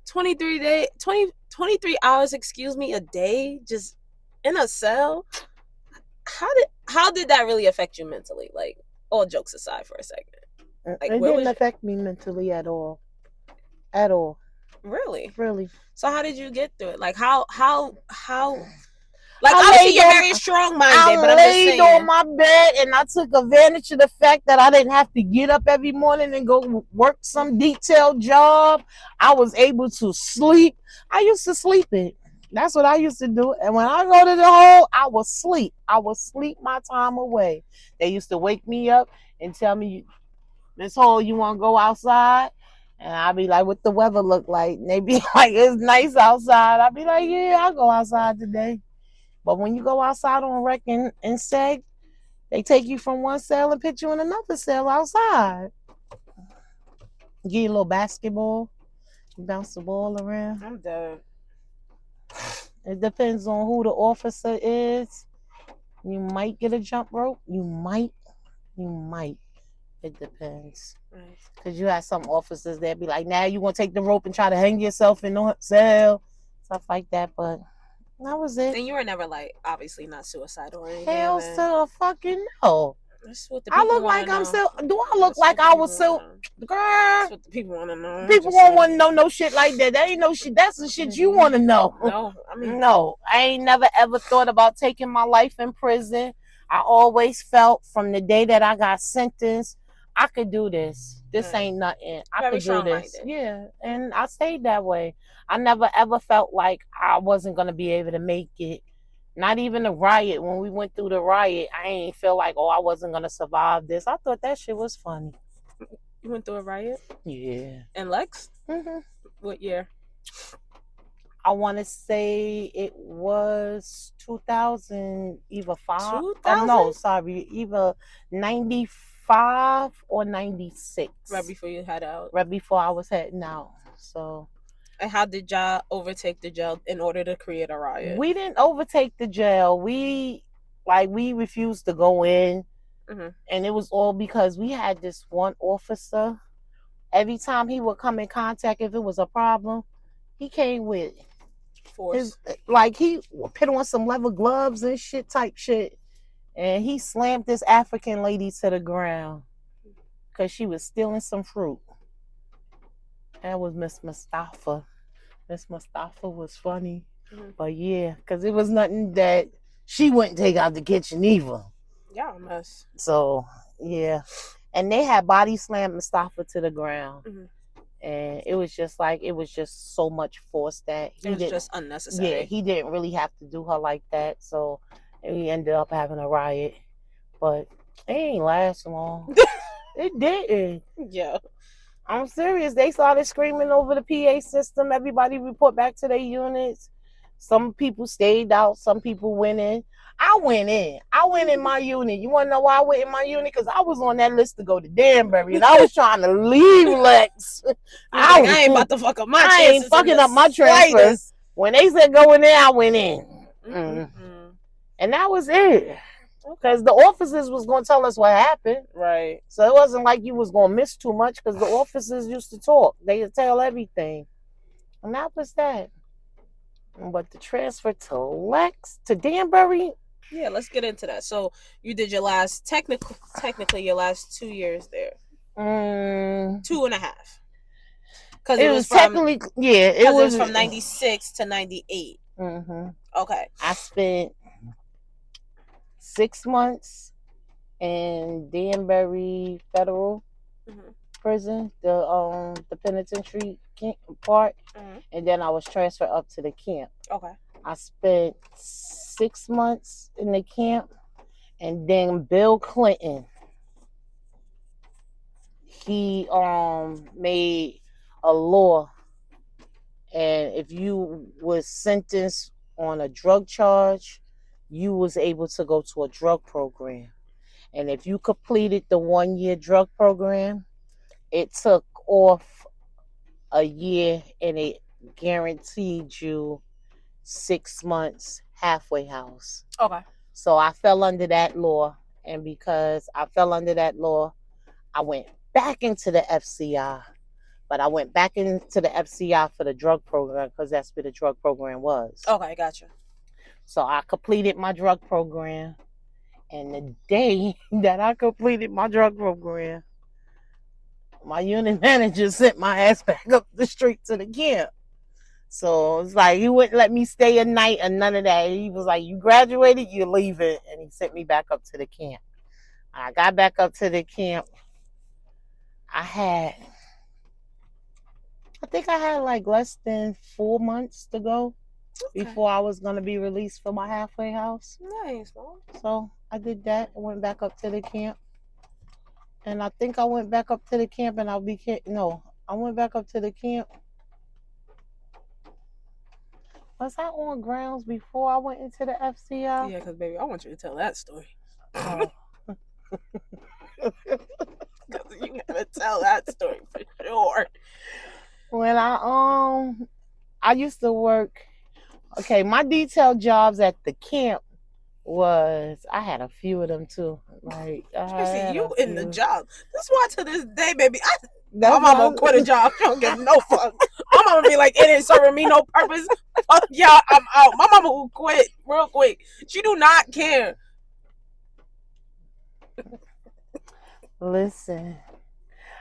Speaker 2: 23 hours, a day just in a cell? How did that really affect you mentally? Like, all jokes aside for a second. Like,
Speaker 3: it didn't affect me mentally at all. At all.
Speaker 2: Really?
Speaker 3: Really.
Speaker 2: So how did you get through it? Like, how like, obviously you're very strong-minded, but I'm just saying. I laid on
Speaker 3: my bed and I took advantage of the fact that I didn't have to get up every morning and go work some detailed job. I was able to sleep. I used to sleep it. That's what I used to do. And when I go to the hole, I would sleep. I would sleep my time away. They used to wake me up and tell me, Miss Hole, you want to go outside? And I'd be like, what the weather look like? And they'd be like, it's nice outside. I'd be like, yeah, I'll go outside today. But when you go outside on rec and seg, they take you from one cell and put you in another cell outside. Give you a little basketball. You bounce the ball around.
Speaker 2: I'm dead.
Speaker 3: It depends on who the officer is. You might get a jump rope. You might. It depends. Because you have some officers that be like, now you want to take the rope and try to hang yourself in the cell. Stuff like that. But that was it.
Speaker 2: And you were never, like, obviously not suicidal or anything.
Speaker 3: Hell to the fucking no.
Speaker 2: That's what the
Speaker 3: I look like I'm still. Do I look like I was still? Girl. That's
Speaker 2: what the people want to know.
Speaker 3: People won't want to know no shit like that. That ain't no shit. That's the shit you want to know.
Speaker 2: No, I mean,
Speaker 3: no. I ain't never ever thought about taking my life in prison. I always felt from the day that I got sentenced, I could do this. This ain't nothing. I could do this. Yeah, and I stayed that way. I never ever felt like I wasn't gonna be able to make it. Not even the riot. When we went through the riot, I ain't feel like, I wasn't gonna survive this. I thought that shit was funny.
Speaker 2: You went through a riot?
Speaker 3: Yeah.
Speaker 2: In Lex?
Speaker 3: Mm-hmm.
Speaker 2: What year?
Speaker 3: I want to say it was 2000, either 5.
Speaker 2: 2000?
Speaker 3: No, sorry, either 95 or 96.
Speaker 2: Right before you head out.
Speaker 3: Right before I was heading out. So.
Speaker 2: And how did y'all overtake the jail in order to create a riot?
Speaker 3: We didn't overtake the jail. We refused to go in. Mm-hmm. And it was all because we had this one officer. Every time he would come in contact, if it was a problem, he came with force. He put on some leather gloves and shit type shit. And he slammed this African lady to the ground because she was stealing some fruit. That was Miss Mustafa. Miss Mustafa was funny. Mm-hmm. But yeah, because it was nothing that she wouldn't take out the kitchen either.
Speaker 2: Yeah, a mess.
Speaker 3: So, yeah. And they had body slammed Mustafa to the ground. Mm-hmm. And it was just so much force that
Speaker 2: it was just unnecessary.
Speaker 3: Yeah, he didn't really have to do her like that. So we ended up having a riot. But it ain't last long. It didn't.
Speaker 2: Yeah.
Speaker 3: I'm serious. They started screaming over the PA system. Everybody report back to their units. Some people stayed out. Some people went in. I went in. I went in my unit. You want to know why I went in my unit? Because I was on that list to go to Danbury, and I was trying to leave Lex.
Speaker 2: I ain't about to fuck up my chances.
Speaker 3: I ain't fucking up my transfers. When they said go in there, I went in. Mm-hmm. And that was it. Because the officers was going to tell us what happened.
Speaker 2: Right.
Speaker 3: So it wasn't like you was going to miss too much because the officers used to talk. They would tell everything. And that was that. But the transfer to Danbury.
Speaker 2: Yeah, let's get into that. So you did your last, technically your last 2 years there. 2.5. Because it was technically, it was from 96 to 98.
Speaker 3: Mm-hmm.
Speaker 2: Okay.
Speaker 3: I spent 6 months in Danbury Federal prison, the penitentiary part, and then I was transferred up to the camp.
Speaker 2: Okay.
Speaker 3: I spent 6 months in the camp, and then Bill Clinton, he made a law, and if you was sentenced on a drug charge, you was able to go to a drug program. And if you completed the 1 year drug program, it took off a year and it guaranteed you 6 months halfway house.
Speaker 2: Okay.
Speaker 3: So I fell under that law. And because I fell under that law, I went back into the FCI. But I went back into the FCI for the drug program because that's where the drug program was.
Speaker 2: Okay, gotcha.
Speaker 3: So I completed my drug program. And the day that I completed my drug program, my unit manager sent my ass back up the street to the camp. So it's like he wouldn't let me stay a night or none of that. He was like, you graduated, you're leaving. And he sent me back up to the camp. I got back up to the camp. I think I had like less than 4 months to go before I was going to be released for my halfway house.
Speaker 2: Nice, Mom.
Speaker 3: So I did that and went back up to the camp. And I think I went back up to the camp and I went back up to the camp. Was I on grounds before I went into the FCI?
Speaker 2: Yeah, because baby, I want you to tell that story. Oh. Because you gotta tell that story for sure.
Speaker 3: When I used to work. Okay, my detail jobs at the camp was, I had a few of them too. Like,
Speaker 2: Tracy, you in the job. That's why to this day, baby, my mama will quit a job. She don't give no fuck. My mama be like, it ain't serving me no purpose. Fuck y'all, I'm out. My mama will quit real quick. She do not care.
Speaker 3: Listen,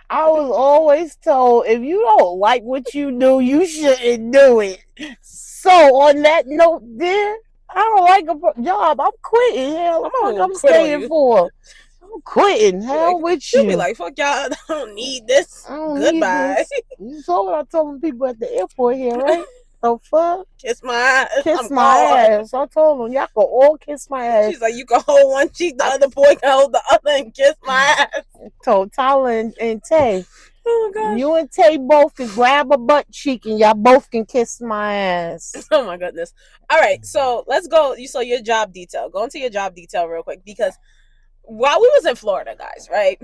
Speaker 3: I was always told, if you don't like what you do, you shouldn't do it. So on that note, dear, I don't like a job. I'm quitting. Hell, I'm staying for. I'm quitting. Hell with you.
Speaker 2: She'll be like, fuck y'all. I don't need this. Goodbye.
Speaker 3: Need this. You saw what I told people at the airport here, right? So fuck.
Speaker 2: Kiss my ass.
Speaker 3: Kiss my ass. I told them, y'all can all kiss my ass.
Speaker 2: She's like, you can hold one cheek, the other boy can hold the other and kiss my ass.
Speaker 3: Told Tyler and Tay.
Speaker 2: Oh my gosh.
Speaker 3: You and Tay both can grab a butt cheek and y'all both can kiss my ass.
Speaker 2: Oh my goodness. All right, so let's go. You saw your job detail. Go into your job detail real quick, because while we was in Florida, guys, right?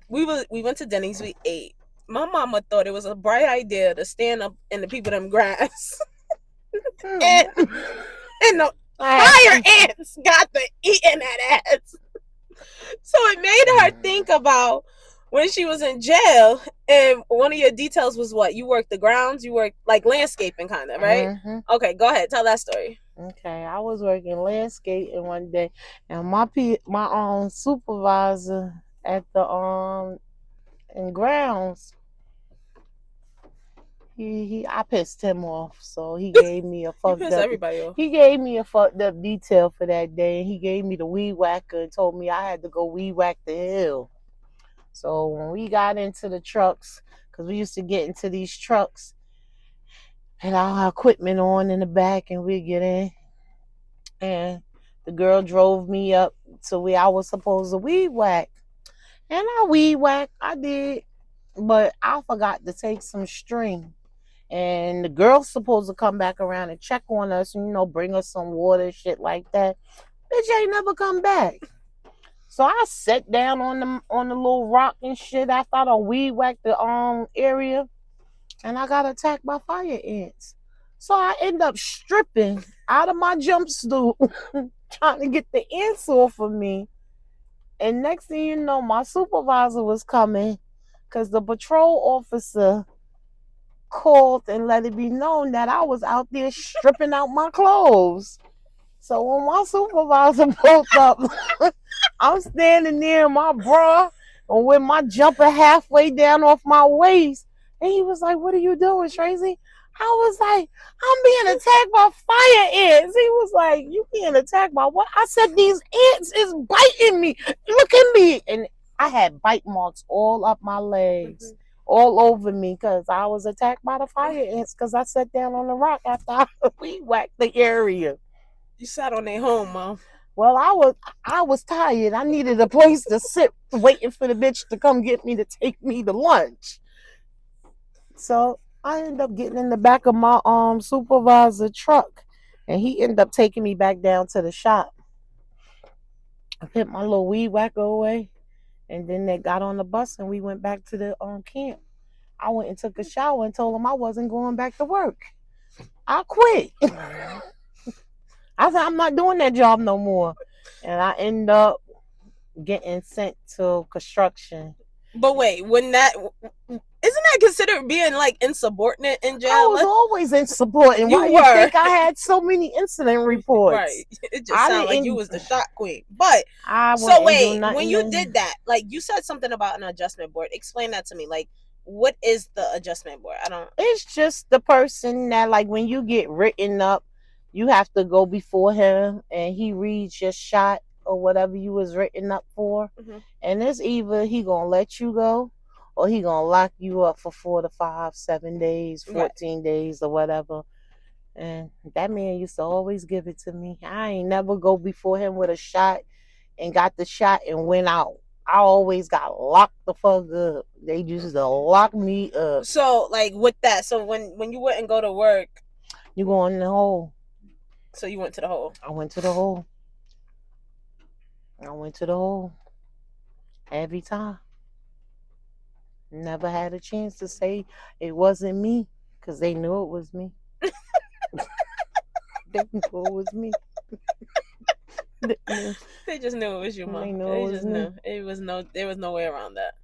Speaker 2: We went to Denny's, we ate. My mama thought it was a bright idea to stand up in the people them grass. and the fire ants got to eating that ass. So it made her think about when she was in jail, and one of your details was what? You worked the grounds, you worked like landscaping kind of, right? Mm-hmm. Okay, go ahead. Tell that story.
Speaker 3: Okay, I was working landscaping one day, and my supervisor at the in grounds, I pissed him off, so he gave me a fucked up.
Speaker 2: Everybody off.
Speaker 3: He gave me a fucked up detail for that day, and he gave me the weed whacker and told me I had to go weed whack the hill. So when we got into the trucks, because we used to get into these trucks and our equipment on in the back, and we'd get in, and the girl drove me up to where I was supposed to weed whack. And I weed whack, I did, but I forgot to take some string. And the girl's supposed to come back around and check on us and, bring us some water, shit like that. Bitch ain't never come back. So I sat down on the little rock and shit after I done weed whacked the area, and I got attacked by fire ants. So I end up stripping out of my jumpsuit trying to get the ants off of me. And next thing you know, my supervisor was coming because the patrol officer called and let it be known that I was out there stripping out my clothes. So when my supervisor pulled up, I'm standing there in my bra and with my jumper halfway down off my waist. And he was like, what are you doing, Tracy? I was like, I'm being attacked by fire ants. He was like, you being attacked by what? I said, these ants is biting me. Look at me. And I had bite marks all up my legs, all over me, because I was attacked by the fire ants because I sat down on the rock after I weed whacked the area.
Speaker 2: You sat on their home, Mom.
Speaker 3: Well, I was tired. I needed a place to sit, waiting for the bitch to come get me to take me to lunch. So I ended up getting in the back of my supervisor truck, and he ended up taking me back down to the shop. I put my little weed whacker away, and then they got on the bus and we went back to the camp. I went and took a shower and told them I wasn't going back to work. I quit. I said I'm not doing that job no more, and I ended up getting sent to construction.
Speaker 2: But wait, when that isn't that considered being like insubordinate in jail?
Speaker 3: I was always insubordinate. Why you think I had so many incident reports?
Speaker 2: Right. It just sounded like you was the shot queen. But so wait, when you did that, like you said something about an adjustment board. Explain that to me. Like, what is the adjustment board? I don't.
Speaker 3: It's just the person that, like, when you get written up, you have to go before him and he reads your shot or whatever you was written up for. And it's either he gonna let you go or he gonna lock you up for 4 to 5, 7 days, 14 days or whatever. And that man used to always give it to me. I ain't never go before him with a shot and got the shot and went out. I always got locked the fuck up. They used to lock me up.
Speaker 2: So, like, with that, so when you wouldn't go to work,
Speaker 3: you go in the hole.
Speaker 2: So you went to the hole?
Speaker 3: I went to the hole. Every time. Never had a chance to say it wasn't me, because they knew it was me. They knew it was me.
Speaker 2: They just knew it was you, Mom.
Speaker 3: They knew it was me.
Speaker 2: There was no way around that.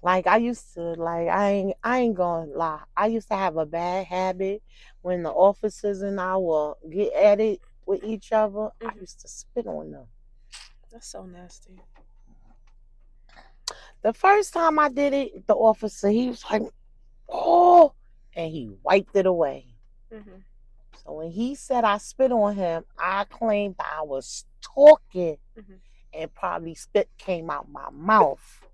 Speaker 3: Like, I used to, like, I ain't gonna lie. I used to have a bad habit when the officers and I will get at it with each other. I used to spit on them.
Speaker 2: That's so nasty.
Speaker 3: The first time I did it, the officer, he was like, oh, and he wiped it away. So when he said I spit on him, I claimed I was talking and probably spit came out my mouth.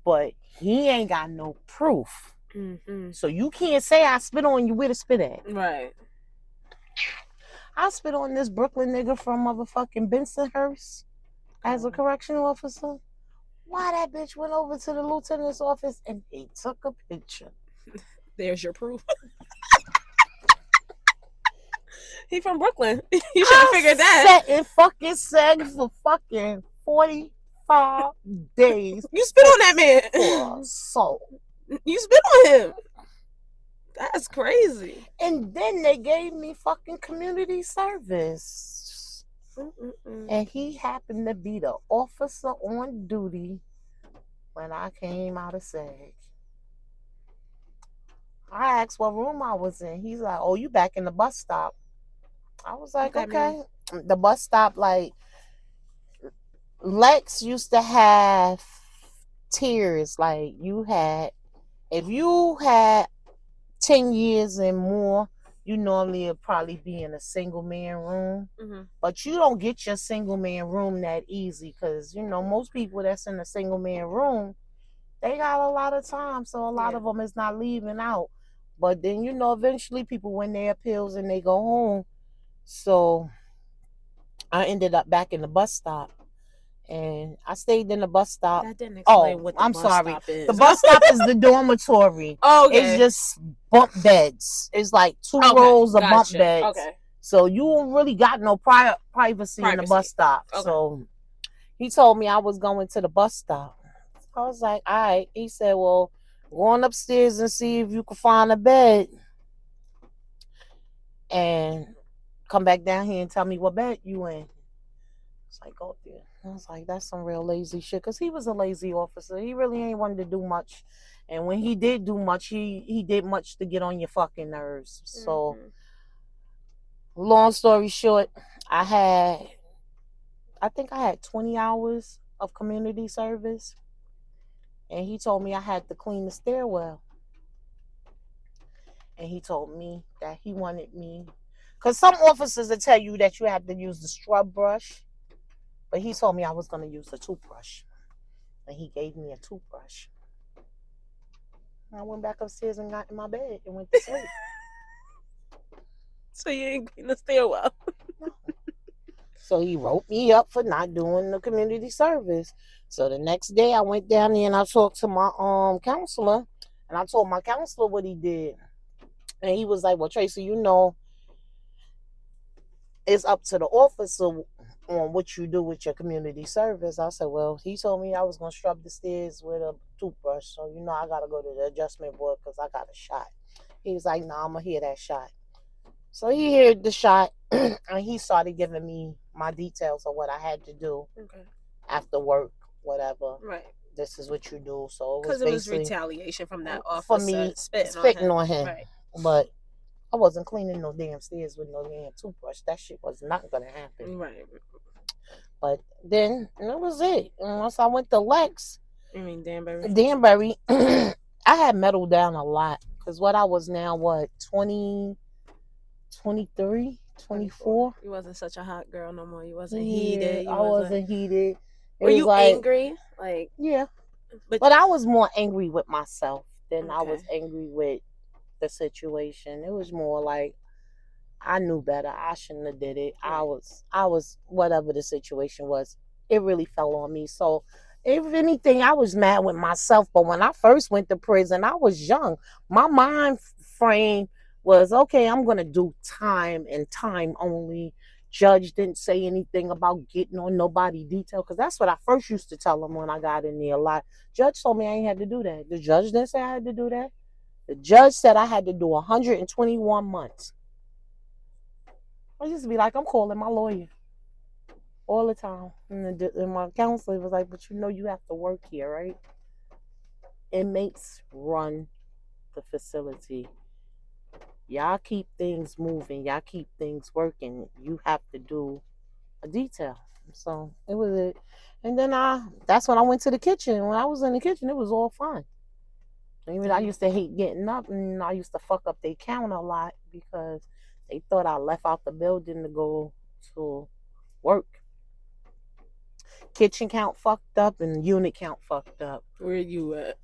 Speaker 3: But he ain't got no proof. So you can't say I spit on you. Where to spit at?
Speaker 2: Right.
Speaker 3: I spit on this Brooklyn nigga from motherfucking Bensonhurst as a correctional officer. Why that bitch went over to the lieutenant's office and he took a picture.
Speaker 2: There's your proof. He from Brooklyn. You should have figured that.
Speaker 3: Sat and fucking sagged for fucking 45 days.
Speaker 2: You spit on that man.
Speaker 3: For assault.
Speaker 2: You spit on him. That's crazy.
Speaker 3: And then they gave me fucking community service. And he happened to be the officer on duty when I came out of SAG. I asked what room I was in. He's like, oh, you back in the bus stop. I was like, okay. The bus stop, like, Lex used to have tiers. Like, if you had 10 years and more, you normally would probably be in a single man room. But you don't get your single man room that easy, because, most people that's in a single man room, they got a lot of time. So a lot of them is not leaving out. But then, eventually people win their appeals and they go home. So I ended up back in the bus stop. And I stayed in the bus stop.
Speaker 2: That didn't explain what the bus stop is.
Speaker 3: The bus stop is the dormitory.
Speaker 2: Oh, okay.
Speaker 3: It's just bunk beds. It's like 2 rows of bunk beds.
Speaker 2: Okay.
Speaker 3: So you don't really got no privacy in the bus stop. Okay. So he told me I was going to the bus stop. I was like, all right. He said, well, go on upstairs and see if you can find a bed. And come back down here and tell me what bed you in. It's like, go up there. I was like, that's some real lazy shit. Because he was a lazy officer. He really ain't wanted to do much. And when he did do much, he did much to get on your fucking nerves. So, long story short, I think I had 20 hours of community service. And he told me I had to clean the stairwell. And he told me that he wanted me. Because some officers will tell you that you have to use the scrub brush. But he told me I was going to use the toothbrush. and he gave me a toothbrush. I went back upstairs and got in my bed and went to sleep.
Speaker 2: So you ain't clean the stairwell.
Speaker 3: So he wrote me up for not doing the community service. So the next day I went down there and I talked to my counselor, and I told my counselor what he did. And he was like, well, Tracy, it's up to the officer on what you do with your community service. I said, well, he told me I was going to scrub the stairs with a toothbrush. So, I got to go to the adjustment board because I got a shot. He was like, no, I'm going to hear that shot. So he heard the shot and he started giving me my details of what I had to do after work, whatever.
Speaker 2: Right.
Speaker 3: This is what you do. So
Speaker 2: because it was retaliation from that officer
Speaker 3: for me spitting on him.
Speaker 2: Right.
Speaker 3: But I wasn't cleaning no damn stairs with no damn toothbrush. That shit was not gonna happen.
Speaker 2: Right.
Speaker 3: But then that was it. And once I went to Lex.
Speaker 2: You mean Danbury?
Speaker 3: Danbury. I had meddled down a lot. Because what I was now, 20, 23, 24?
Speaker 2: You wasn't such a hot girl no more. You wasn't heated.
Speaker 3: I wasn't heated.
Speaker 2: Were you angry? Like,
Speaker 3: yeah. But I was more angry with myself than I was angry with the situation. It was more like I knew better. I shouldn't have did it. Right. I was whatever the situation was. It really fell on me. So if anything, I was mad with myself. But when I first went to prison, I was young. My mind frame was, okay, I'm going to do time and time only. Judge didn't say anything about getting on nobody detail, because that's what I first used to tell him when I got in there a lot. Judge told me I ain't had to do that. The judge didn't say I had to do that. The judge said I had to do 121 months. I used to be like, I'm calling my lawyer all the time. And my counselor was like, but you have to work here, right? Inmates run the facility. Y'all keep things moving. Y'all keep things working. You have to do a detail. So it was it. And then that's when I went to the kitchen. When I was in the kitchen, it was all fun. Even I used to hate getting up, and I used to fuck up their counter a lot because they thought I left out the building to go to work. Kitchen count fucked up and unit count fucked up.
Speaker 2: Where you at?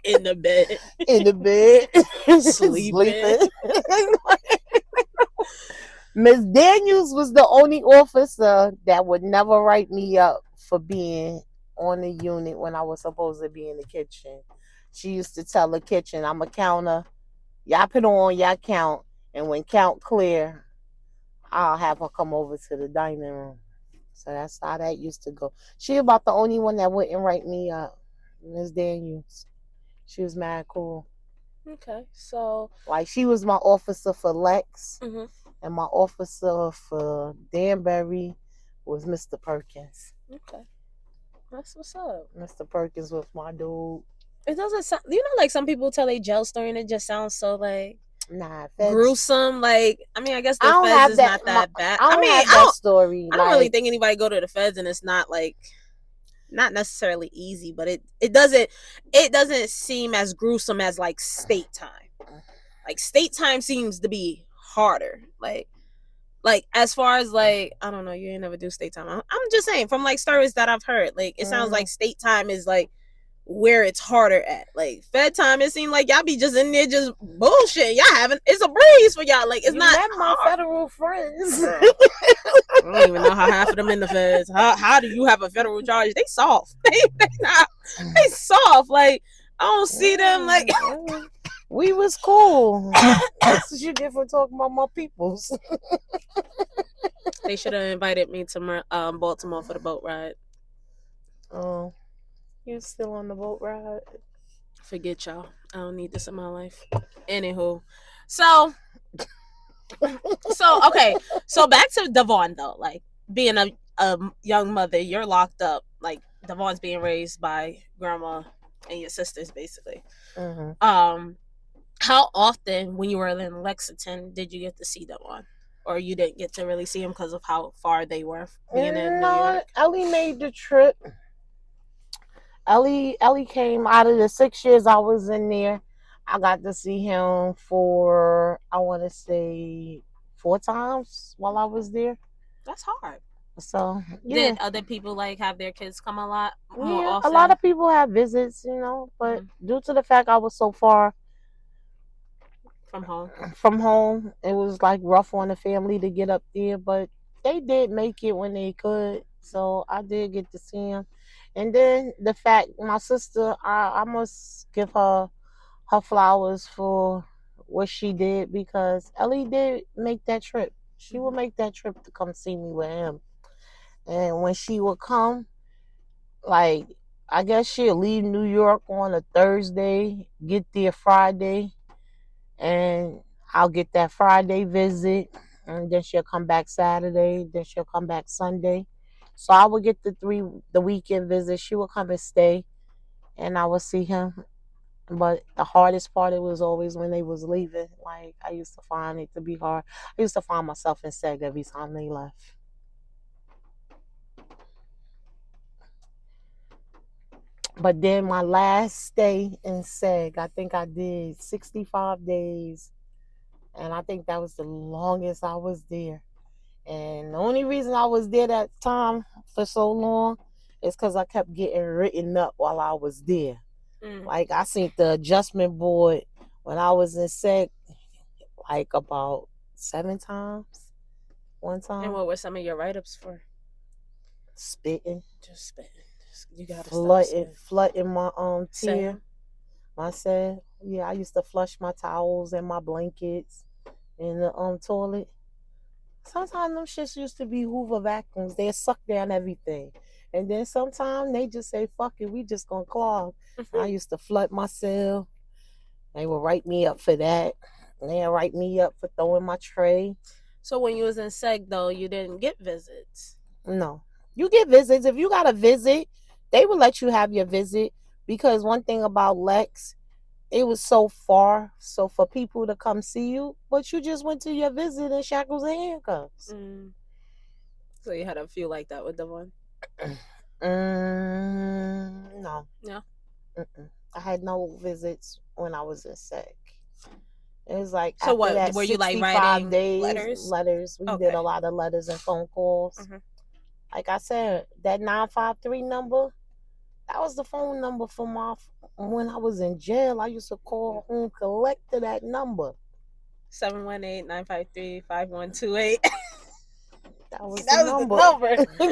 Speaker 2: In the bed.
Speaker 3: In the bed.
Speaker 2: Sleeping.
Speaker 3: Miss Daniels was the only officer that would never write me up for being on the unit when I was supposed to be in the kitchen. She used to tell the kitchen, I'm a counter. Y'all put on y'all count, and when count clear, I'll have her come over to the dining room. So that's how that used to go. She about the only one that wouldn't write me up, Miss Daniels. She was mad cool.
Speaker 2: Okay, so
Speaker 3: like she was my officer for Lex, and my officer for Danbury was Mr. Perkins.
Speaker 2: Okay, that's what's up.
Speaker 3: Mr. Perkins was my dude.
Speaker 2: It doesn't sound, like some people tell a jail story and it just sounds so like
Speaker 3: feds,
Speaker 2: gruesome. Like, I mean, I guess the feds is not that bad.
Speaker 3: I mean, have that story.
Speaker 2: I don't really think anybody go to the feds and it's not like, not necessarily easy, but it doesn't seem as gruesome as like state time. Like state time seems to be harder. Like as far as like, I don't know, you ain't never do state time. I'm just saying from like stories that I've heard, like it sounds like state time is like where it's harder at. Like fed time, it seems like y'all be just in there just bullshit. Y'all it's a breeze for y'all. Like it's not
Speaker 3: my federal friends.
Speaker 2: I don't even know how half of them in the feds. How do you have a federal charge? They soft. They soft. Like I don't see them like.
Speaker 3: We was cool. That's what you get for talking about my peoples.
Speaker 2: They should have invited me to Baltimore for the boat ride.
Speaker 3: Oh, you're still on the boat ride?
Speaker 2: Forget y'all. I don't need this in my life. Anywho, so okay. So back to Devon though. Like being a young mother, you're locked up. Like Devon's being raised by grandma and your sisters, basically. How often, when you were in Lexington, did you get to see Devon? Or you didn't get to really see him because of how far they were being in New York?
Speaker 3: Ellie made the trip. Ellie came out of the 6 years I was in there. I got to see him for, I want to say, 4 times while I was there.
Speaker 2: That's hard.
Speaker 3: So yeah.
Speaker 2: Did other people like have their kids come a lot more
Speaker 3: Yeah, a lot
Speaker 2: often
Speaker 3: of people have visits, but due to the fact I was so far
Speaker 2: from home?
Speaker 3: from home, it was like rough on the family to get up there, but they did make it when they could. So I did get to see them. And then the fact my sister, I must give her flowers for what she did because Ellie did make that trip. She would make that trip to come see me with him. And when she would come, like I guess she'll leave New York on a Thursday, get there Friday, and I'll get that Friday visit, and then she'll come back Saturday, then she'll come back Sunday. So I would get the weekend visit. She would come and stay, and I would see him. But the hardest part it was always when they was leaving. Like I used to find it to be hard. I used to find myself in seg every time they left. But then my last stay in seg, I think I did 65 days, and I think that was the longest I was there. And the only reason I was there that time for so long is because I kept getting written up while I was there. Like I seen the adjustment board when I was in sec like about 7 times. One time.
Speaker 2: And what were some of your write-ups for?
Speaker 3: Spitting.
Speaker 2: Just spitting. You gotta stop spitting.
Speaker 3: Flooding my tear. Myself. Yeah, I used to flush my towels and my blankets in the toilet. Sometimes them shits used to be Hoover vacuums. They suck down everything. And then sometimes they just say, fuck it, we just gonna clog. I used to flood myself. They would write me up for that. And they'd write me up for throwing my tray.
Speaker 2: So when you was in seg though, you didn't get visits?
Speaker 3: No. You get visits. If you got a visit, they will let you have your visit. Because one thing about Lex, it was so far, so for people to come see you, but you just went to your visit in shackles and handcuffs.
Speaker 2: So you had a feel like that with the one?
Speaker 3: No.
Speaker 2: No?
Speaker 3: I had no visits when I was in sec. It was like
Speaker 2: so
Speaker 3: after
Speaker 2: what,
Speaker 3: that
Speaker 2: were you like
Speaker 3: 65
Speaker 2: writing
Speaker 3: days, letters. We did a lot of letters and phone calls. Like I said, that 953 number, that was the phone number for when I was in jail. I used to call home collect to that number.
Speaker 2: 718-953-5128.
Speaker 3: That was the number.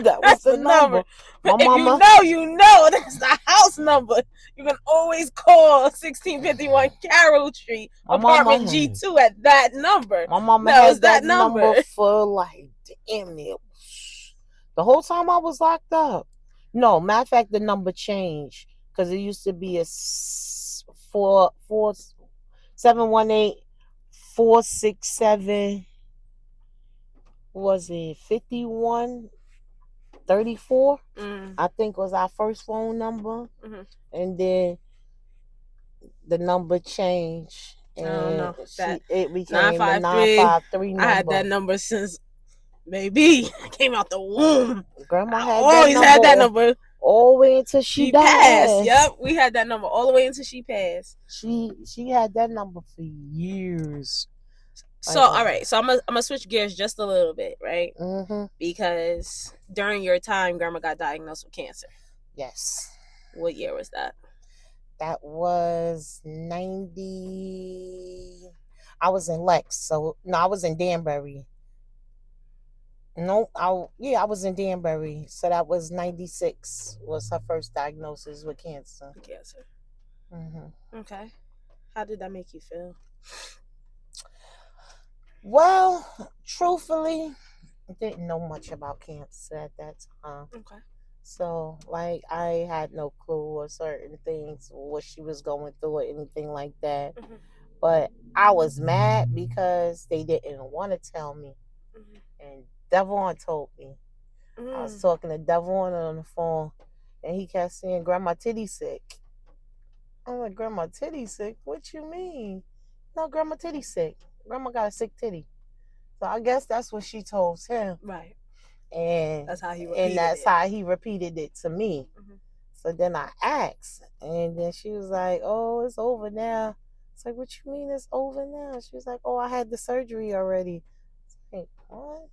Speaker 3: That was the
Speaker 2: number.
Speaker 3: My
Speaker 2: if
Speaker 3: mama,
Speaker 2: you know that's the house number. You can always call 1651 Carroll Street, apartment G2 at that number.
Speaker 3: My mama had that number for like damn near the whole time I was locked up. No, matter of fact, the number changed because it used to be a 718-467. Was it 5134? I think was our first phone number, and then the number changed. And I don't know. It became the 953 number.
Speaker 2: I had that number since maybe I came out the womb.
Speaker 3: Grandma had
Speaker 2: that number
Speaker 3: all the way until she
Speaker 2: passed. Yep, we had that number all the way until she passed.
Speaker 3: She had that number for years.
Speaker 2: So all right, so I'm gonna switch gears just a little bit, right? Because during your time, Grandma got diagnosed with cancer.
Speaker 3: Yes.
Speaker 2: What year was that?
Speaker 3: That was 90. I was in Lex, so no, I was in Danbury. No, I was in Danbury, so that was 96. Was her first diagnosis with cancer.
Speaker 2: Okay. How did that make you feel?
Speaker 3: Well, truthfully, I didn't know much about cancer at that time.
Speaker 2: Okay.
Speaker 3: So, like, I had no clue or certain things, what she was going through or anything like that. But I was mad because they didn't want to tell me. And Devon told me. I was talking to Devon on the phone, and he kept saying, Grandma Titty sick. I'm like, Grandma Titty sick? What you mean? No, Grandma Titty sick. Grandma got a sick titty. So I guess that's what she told him.
Speaker 2: Right.
Speaker 3: And
Speaker 2: that's how he
Speaker 3: repeated it to me. So then I asked, and then she was like, oh, it's over now. It's like, what you mean it's over now? She was like, oh, I had the surgery already. It's like, what?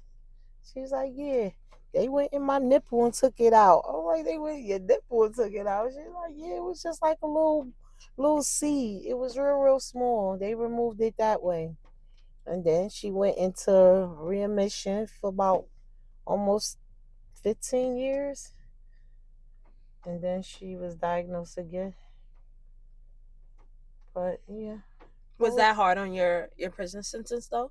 Speaker 3: She was like, yeah. they went in my nipple and took it out. I'm like, they went in your nipple and took it out. She's like, yeah, it was just like a little seed. It was real small. They removed it that way. And then she went into readmission for about almost 15 years. And then she was diagnosed again. But yeah.
Speaker 2: Was that hard on your prison sentence though?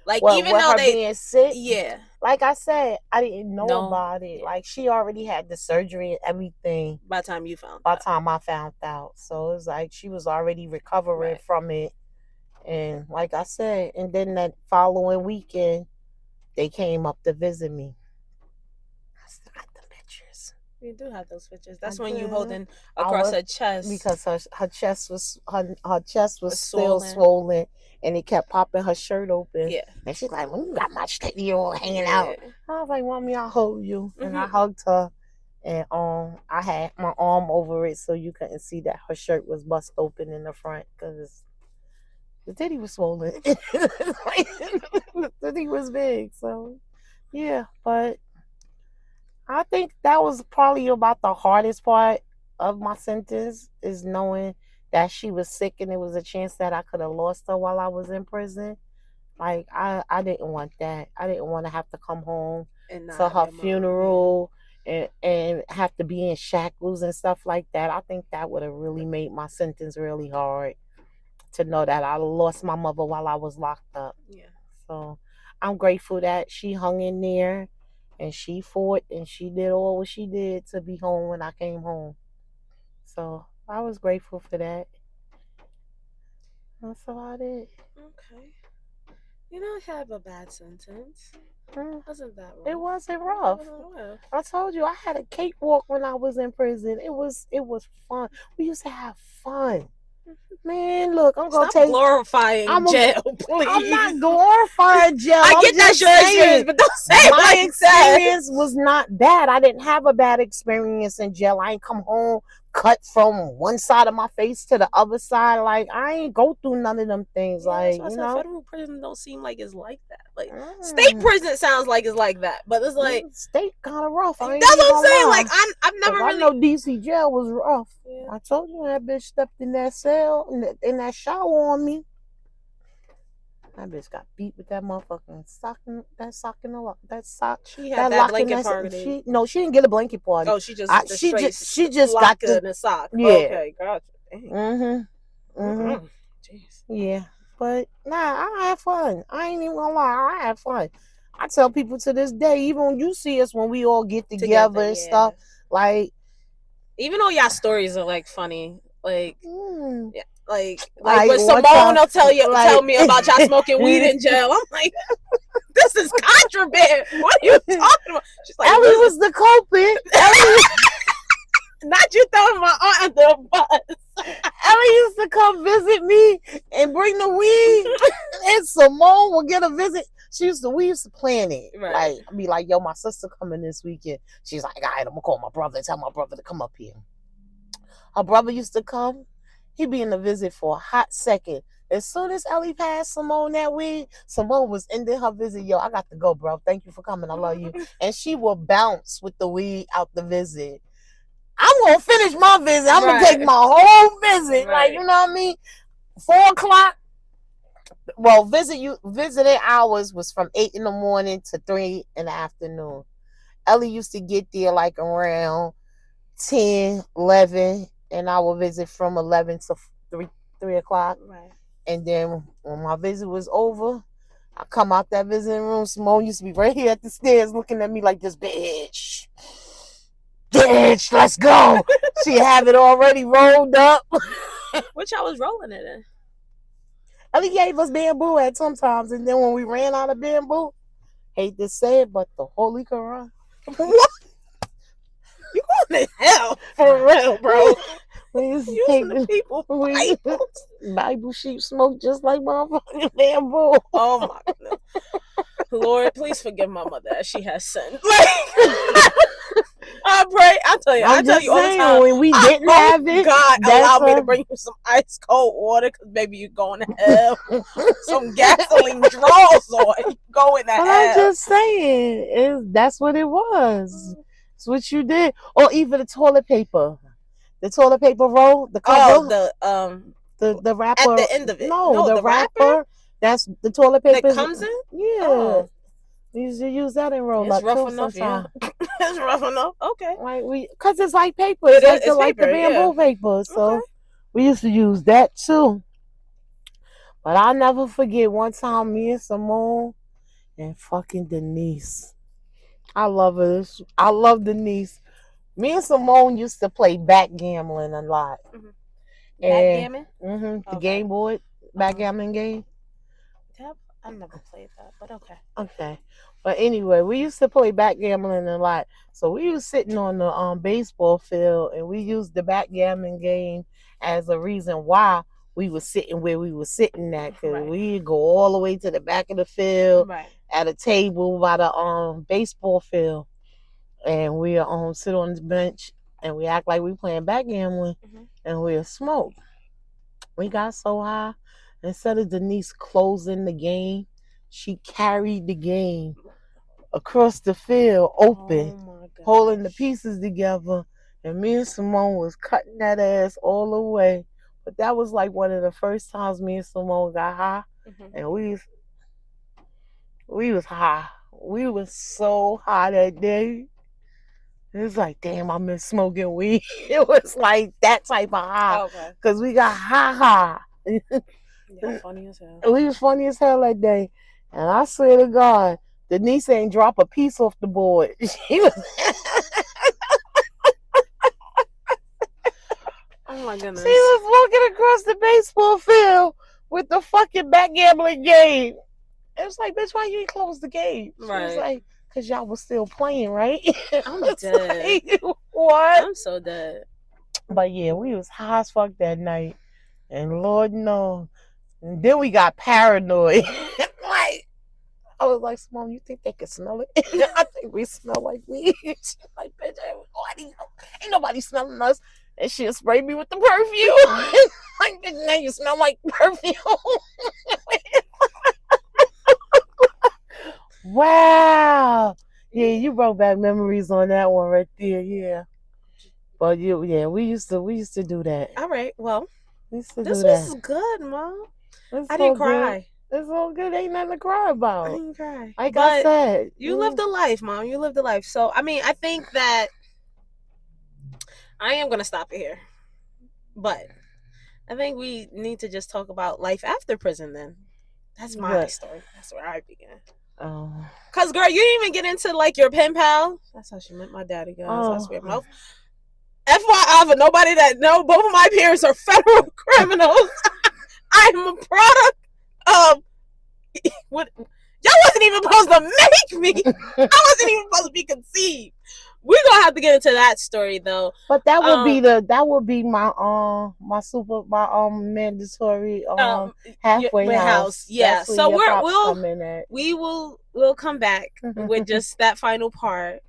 Speaker 2: Like,
Speaker 3: well,
Speaker 2: even
Speaker 3: with
Speaker 2: though
Speaker 3: her
Speaker 2: they
Speaker 3: being sick,
Speaker 2: yeah,
Speaker 3: like I said, I didn't know
Speaker 2: No.
Speaker 3: about it.
Speaker 2: Yeah.
Speaker 3: Like she already had the surgery and everything
Speaker 2: by the time you found
Speaker 3: by
Speaker 2: out.
Speaker 3: the time I found out. So it was like she was already recovering
Speaker 2: Right.
Speaker 3: from it. And like I said, and then that following weekend, they came up to visit me. I still got the pictures.
Speaker 2: You do have those pictures. That's
Speaker 3: I
Speaker 2: when you
Speaker 3: did.
Speaker 2: holding across her chest.
Speaker 3: Because her chest was her chest was still
Speaker 2: swollen.
Speaker 3: swollen, and it kept popping her shirt open.
Speaker 2: Yeah.
Speaker 3: And she's like, "When you got my titty all hanging out," I was like, "Mommy, I'll hold you." And I
Speaker 2: Mhm.
Speaker 3: hugged her, and I had my arm over it so you couldn't see that her shirt was bust open in the front because the titty was swollen. The titty was big, so yeah. But I think that was probably about the hardest part of my sentence, is knowing that she was sick and there was a chance that I could have lost her while I was in prison. Like I didn't want that. I didn't want to have to come home to her funeral and have to be in shackles and stuff like that. I think that would have really made my sentence really hard, to know that I lost my mother while I was locked up.
Speaker 2: Yeah.
Speaker 3: So I'm grateful that she hung in there and she fought and she did all what she did to be home when I came home. So I was grateful for that. That's about it.
Speaker 2: Okay. You don't have a bad sentence. Wasn't that rough?
Speaker 3: It wasn't rough. I told you I had a cakewalk when I was in prison. It was fun. We used to have fun. Man, look, I'm gonna
Speaker 2: Stop glorifying jail, please.
Speaker 3: I'm not glorifying jail.
Speaker 2: I get that's your experience, but don't say
Speaker 3: my experience was not bad. I didn't have a bad experience in jail. I ain't come home cut from one side of my face to the other side. Like I ain't go through none of them things. Like you know,
Speaker 2: federal prison don't seem like it's like that. Like state prison sounds like it's like that, but it's like
Speaker 3: state kind of rough.
Speaker 2: That's what I'm saying. Like I've never really.
Speaker 3: I know DC jail was rough. Yeah. I told you that bitch stepped in that cell in that shower on me. That bitch got beat with that motherfucking sock in the sock.
Speaker 2: She had that blanket party.
Speaker 3: She didn't get a blanket party.
Speaker 2: Oh, she just got the sock.
Speaker 3: Yeah.
Speaker 2: Okay, gotcha.
Speaker 3: Jeez. Yeah, but nah, I had fun. I ain't even gonna lie, I had fun. I tell people to this day, even when you see us when we all get together and stuff, like
Speaker 2: even though y'all stories are like funny, like yeah. Like when Simone will tell me about y'all smoking weed in jail. I'm like, this is contraband. What are you talking about? She's like,
Speaker 3: Ellie was the culprit.
Speaker 2: Not you throwing my aunt under the bus.
Speaker 3: Ellie used to come visit me and bring the weed, and Simone would get a visit. We used to plan it. Right. Like, I'd be like, yo, my sister coming this weekend. She's like, all right, I'm gonna call my brother and tell my brother to come up here. Her brother used to come. He'd be in the visit for a hot second. As soon as Ellie passed Simone that weed, Simone was ending her visit. Yo, I got to go, bro. Thank you for coming. I love you. And she will bounce with the weed out the visit. I'm going to finish my visit. I'm going to take my whole visit. Right. Like, you know what I mean? 4:00. Well, visiting hours was from 8 in the morning to 3 in the afternoon. Ellie used to get there like around 10, 11. And I would visit from 11 to 3 o'clock. Right. And then when my visit was over, I come out that visiting room. Simone used to be right here at the stairs looking at me like this, bitch, let's go. She have it already rolled up.
Speaker 2: Which I was rolling it in.
Speaker 3: Ellie gave us bamboo at sometimes. And then when we ran out of bamboo, hate to say it, but the Holy Quran.
Speaker 2: What? You going to hell for real, bro?
Speaker 3: We used to take the
Speaker 2: people
Speaker 3: Bible sheep smoke just like motherfucking bamboo.
Speaker 2: Oh my goodness. Lord, please forgive my mother as she has sinned. I I tell you all the time.
Speaker 3: When we didn't have it,
Speaker 2: God allowed me to bring you some ice cold water because maybe you're going to have some gasoline draws on. You go in that.
Speaker 3: But I'm just saying, that's what it was. It's what you did, or even the toilet paper roll, the cover. The wrapper
Speaker 2: at the end of it.
Speaker 3: No, the wrapper. That's the toilet paper
Speaker 2: that comes in.
Speaker 3: Yeah. We used to use that in roll up too sometimes.
Speaker 2: It's rough enough. Okay.
Speaker 3: Like because it's like paper. It's like the bamboo paper. So we used to use that too. But I'll never forget one time me and Simone and fucking Denise. I love her. I love Denise. Me and Simone used to play backgammon a lot.
Speaker 2: Backgammon?
Speaker 3: The game board backgammon game.
Speaker 2: I've never played that, but okay.
Speaker 3: Okay. But anyway, we used to play backgammon a lot. So we was sitting on the baseball field, and we used the backgammon game as a reason why we were sitting where we were sitting at. Because we'd go all the way to the back of the field at a table by the baseball field. And we'd sit on the bench, and we act like we playing backgammon, and we'd smoke. We got so high. Instead of Denise closing the game, she carried the game across the field open, holding the pieces together. And me and Simone was cutting that ass all the way. But that was like one of the first times me and Simone got high. And we was high. We was so high that day. It was like, damn, I miss smoking weed. It was like that type of high. Because we got high.
Speaker 2: Yeah, funny as hell.
Speaker 3: We was funny as hell that day. And I swear to God, Denise ain't drop a piece off the board. She was
Speaker 2: oh my goodness.
Speaker 3: She was walking across the baseball field with the fucking backgammon game. It was like, bitch, why you ain't close the game? She was like, because y'all was still playing, right?
Speaker 2: I'm dead.
Speaker 3: Like, what?
Speaker 2: I'm so dead.
Speaker 3: But yeah, we was high as fuck that night. And Lord knows. And then we got paranoid. Like, I was like, Simone, you think they can smell it? I think we smell like weed. She's like, bitch, ain't nobody smelling us. And she'll spray me with the perfume. Like, bitch, now you smell like perfume. Wow. Yeah, you brought back memories on that one right there. Yeah. But we used to do that.
Speaker 2: All right. Well,
Speaker 3: this
Speaker 2: was good, Mom. I didn't cry.
Speaker 3: It's all good. Ain't nothing to cry about.
Speaker 2: I didn't cry.
Speaker 3: Like I said,
Speaker 2: you lived a life, Mom. You lived a life. So I mean, I think that I am gonna stop it here. But I think we need to just talk about life after prison. Then that's my story. That's where I began.
Speaker 3: Oh.
Speaker 2: Cause girl, you didn't even get into like your pen pal. That's how she met my daddy, guys. I swear. No. FYI, for nobody that know, both of my parents are federal criminals. I'm a product of what y'all wasn't even supposed to make me. I wasn't even supposed to be conceived. We're gonna have to get into that story though.
Speaker 3: But that would be my mandatory halfway house.
Speaker 2: Yeah. So we'll come back with just that final part.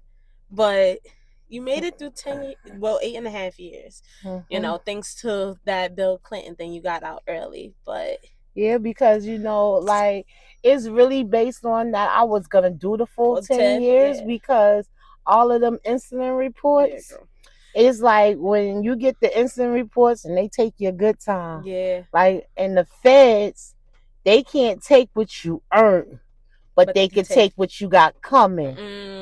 Speaker 2: But you made it through 8.5 years. You know, thanks to that Bill Clinton thing, you got out early. But
Speaker 3: yeah, because like it's really based on that I was gonna do the full 10 years because all of them incident reports. It's like when you get the incident reports and they take your good time.
Speaker 2: Yeah.
Speaker 3: Like, and the feds, they can't take what you earn, but they can take what you got coming.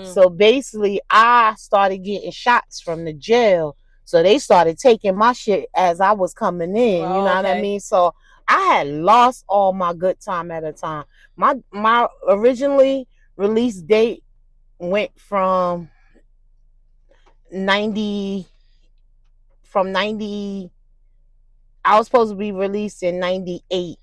Speaker 3: So basically, I started getting shots from the jail. So they started taking my shit as I was coming in. You know what I mean? So I had lost all my good time at a time. My originally release date went from 90. I was supposed to be released in 98.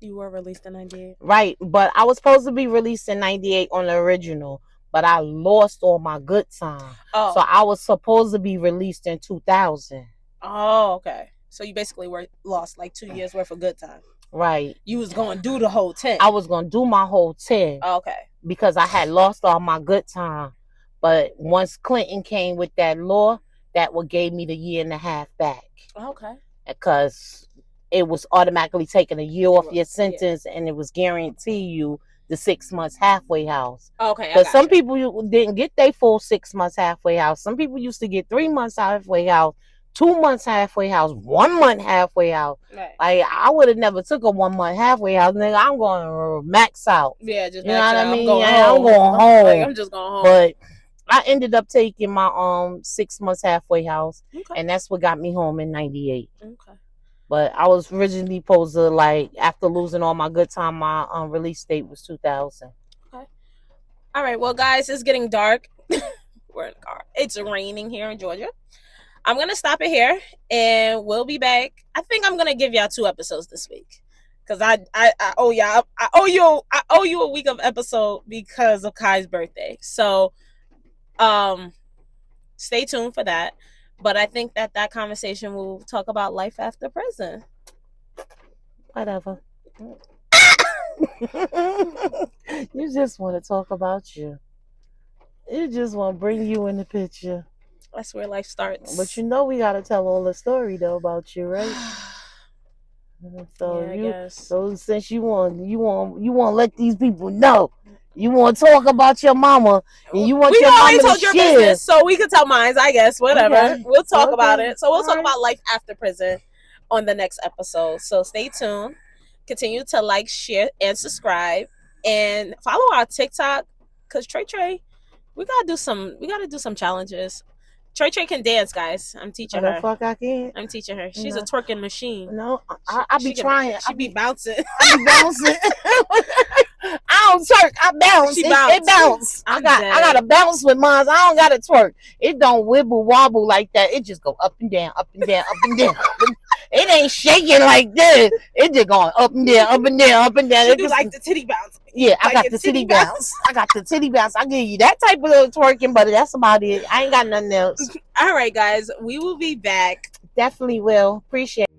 Speaker 2: You were released in 98?
Speaker 3: Right, but I was supposed to be released in 98 on the original, but I lost all my good time.
Speaker 2: Oh.
Speaker 3: So I was supposed to be released in 2000.
Speaker 2: Oh, okay. So you basically lost like 2 years worth of good time.
Speaker 3: Right.
Speaker 2: You was going to do the whole 10.
Speaker 3: I was going to do my whole 10.
Speaker 2: Oh, okay.
Speaker 3: Because I had lost all my good time. But once Clinton came with that law, that what gave me the 1.5 years back.
Speaker 2: Okay.
Speaker 3: Because it was automatically taking a year off your sentence, and it was guarantee you the 6 months halfway house.
Speaker 2: Okay,
Speaker 3: because some people didn't get their full 6 months halfway house. Some people used to get 3 months halfway house, 2 months halfway house, 1 month halfway house.
Speaker 2: Right.
Speaker 3: Like I would have never took a 1 month halfway house, nigga. I'm going to max out.
Speaker 2: Yeah, just
Speaker 3: you
Speaker 2: max
Speaker 3: know what
Speaker 2: out.
Speaker 3: I mean?
Speaker 2: I'm going
Speaker 3: Yeah,
Speaker 2: home.
Speaker 3: I'm going home.
Speaker 2: Like, I'm just going home.
Speaker 3: But I ended up taking my 6 months halfway house,
Speaker 2: Okay.
Speaker 3: and that's what got me home in '98.
Speaker 2: Okay.
Speaker 3: But I was originally supposed to, like, after losing all my good time, my release date was 2000.
Speaker 2: Okay. All right. Well, guys, it's getting dark. We're in the car. It's raining here in Georgia. I'm gonna stop it here, and we'll be back. I think I'm gonna give y'all 2 episodes this week, because I owe y'all. I owe you a week of episode because of Kai's birthday. So, stay tuned for that. But I think that conversation will talk about life after prison.
Speaker 3: Whatever. You just want to talk about you. You just want to bring you in the picture.
Speaker 2: That's where life starts.
Speaker 3: But you know we gotta tell all the story though about you, right? So
Speaker 2: yeah, I guess.
Speaker 3: So since you want to let these people know, you want to talk about your mama, and you want your mama to share. We already told your business,
Speaker 2: so we can tell mine. I guess whatever. Okay. We'll talk about it. So we'll talk about life after prison on the next episode. So stay tuned. Continue to like, share, and subscribe, and follow our TikTok. Cause Trey, we gotta do some challenges. Trey can dance, guys. I'm teaching her.
Speaker 3: The fuck I can't.
Speaker 2: I'm teaching her. She's a twerking machine.
Speaker 3: No, I be trying.
Speaker 2: She be bouncing.
Speaker 3: I be bouncing. I don't twerk. I bounce. It bounce. I got to bounce with mine. I don't got to twerk. It don't wibble wobble like that. It just go up and down, up and down, up and down. It ain't shaking like this. It just going up and down, up and down, up and down.
Speaker 2: She do like the titty bounce.
Speaker 3: Yeah, I got the titty bounce. I got the titty bounce. I give you that type of twerking, but that's about it. I ain't got nothing else.
Speaker 2: All right, guys. We will be back.
Speaker 3: Definitely will. Appreciate it.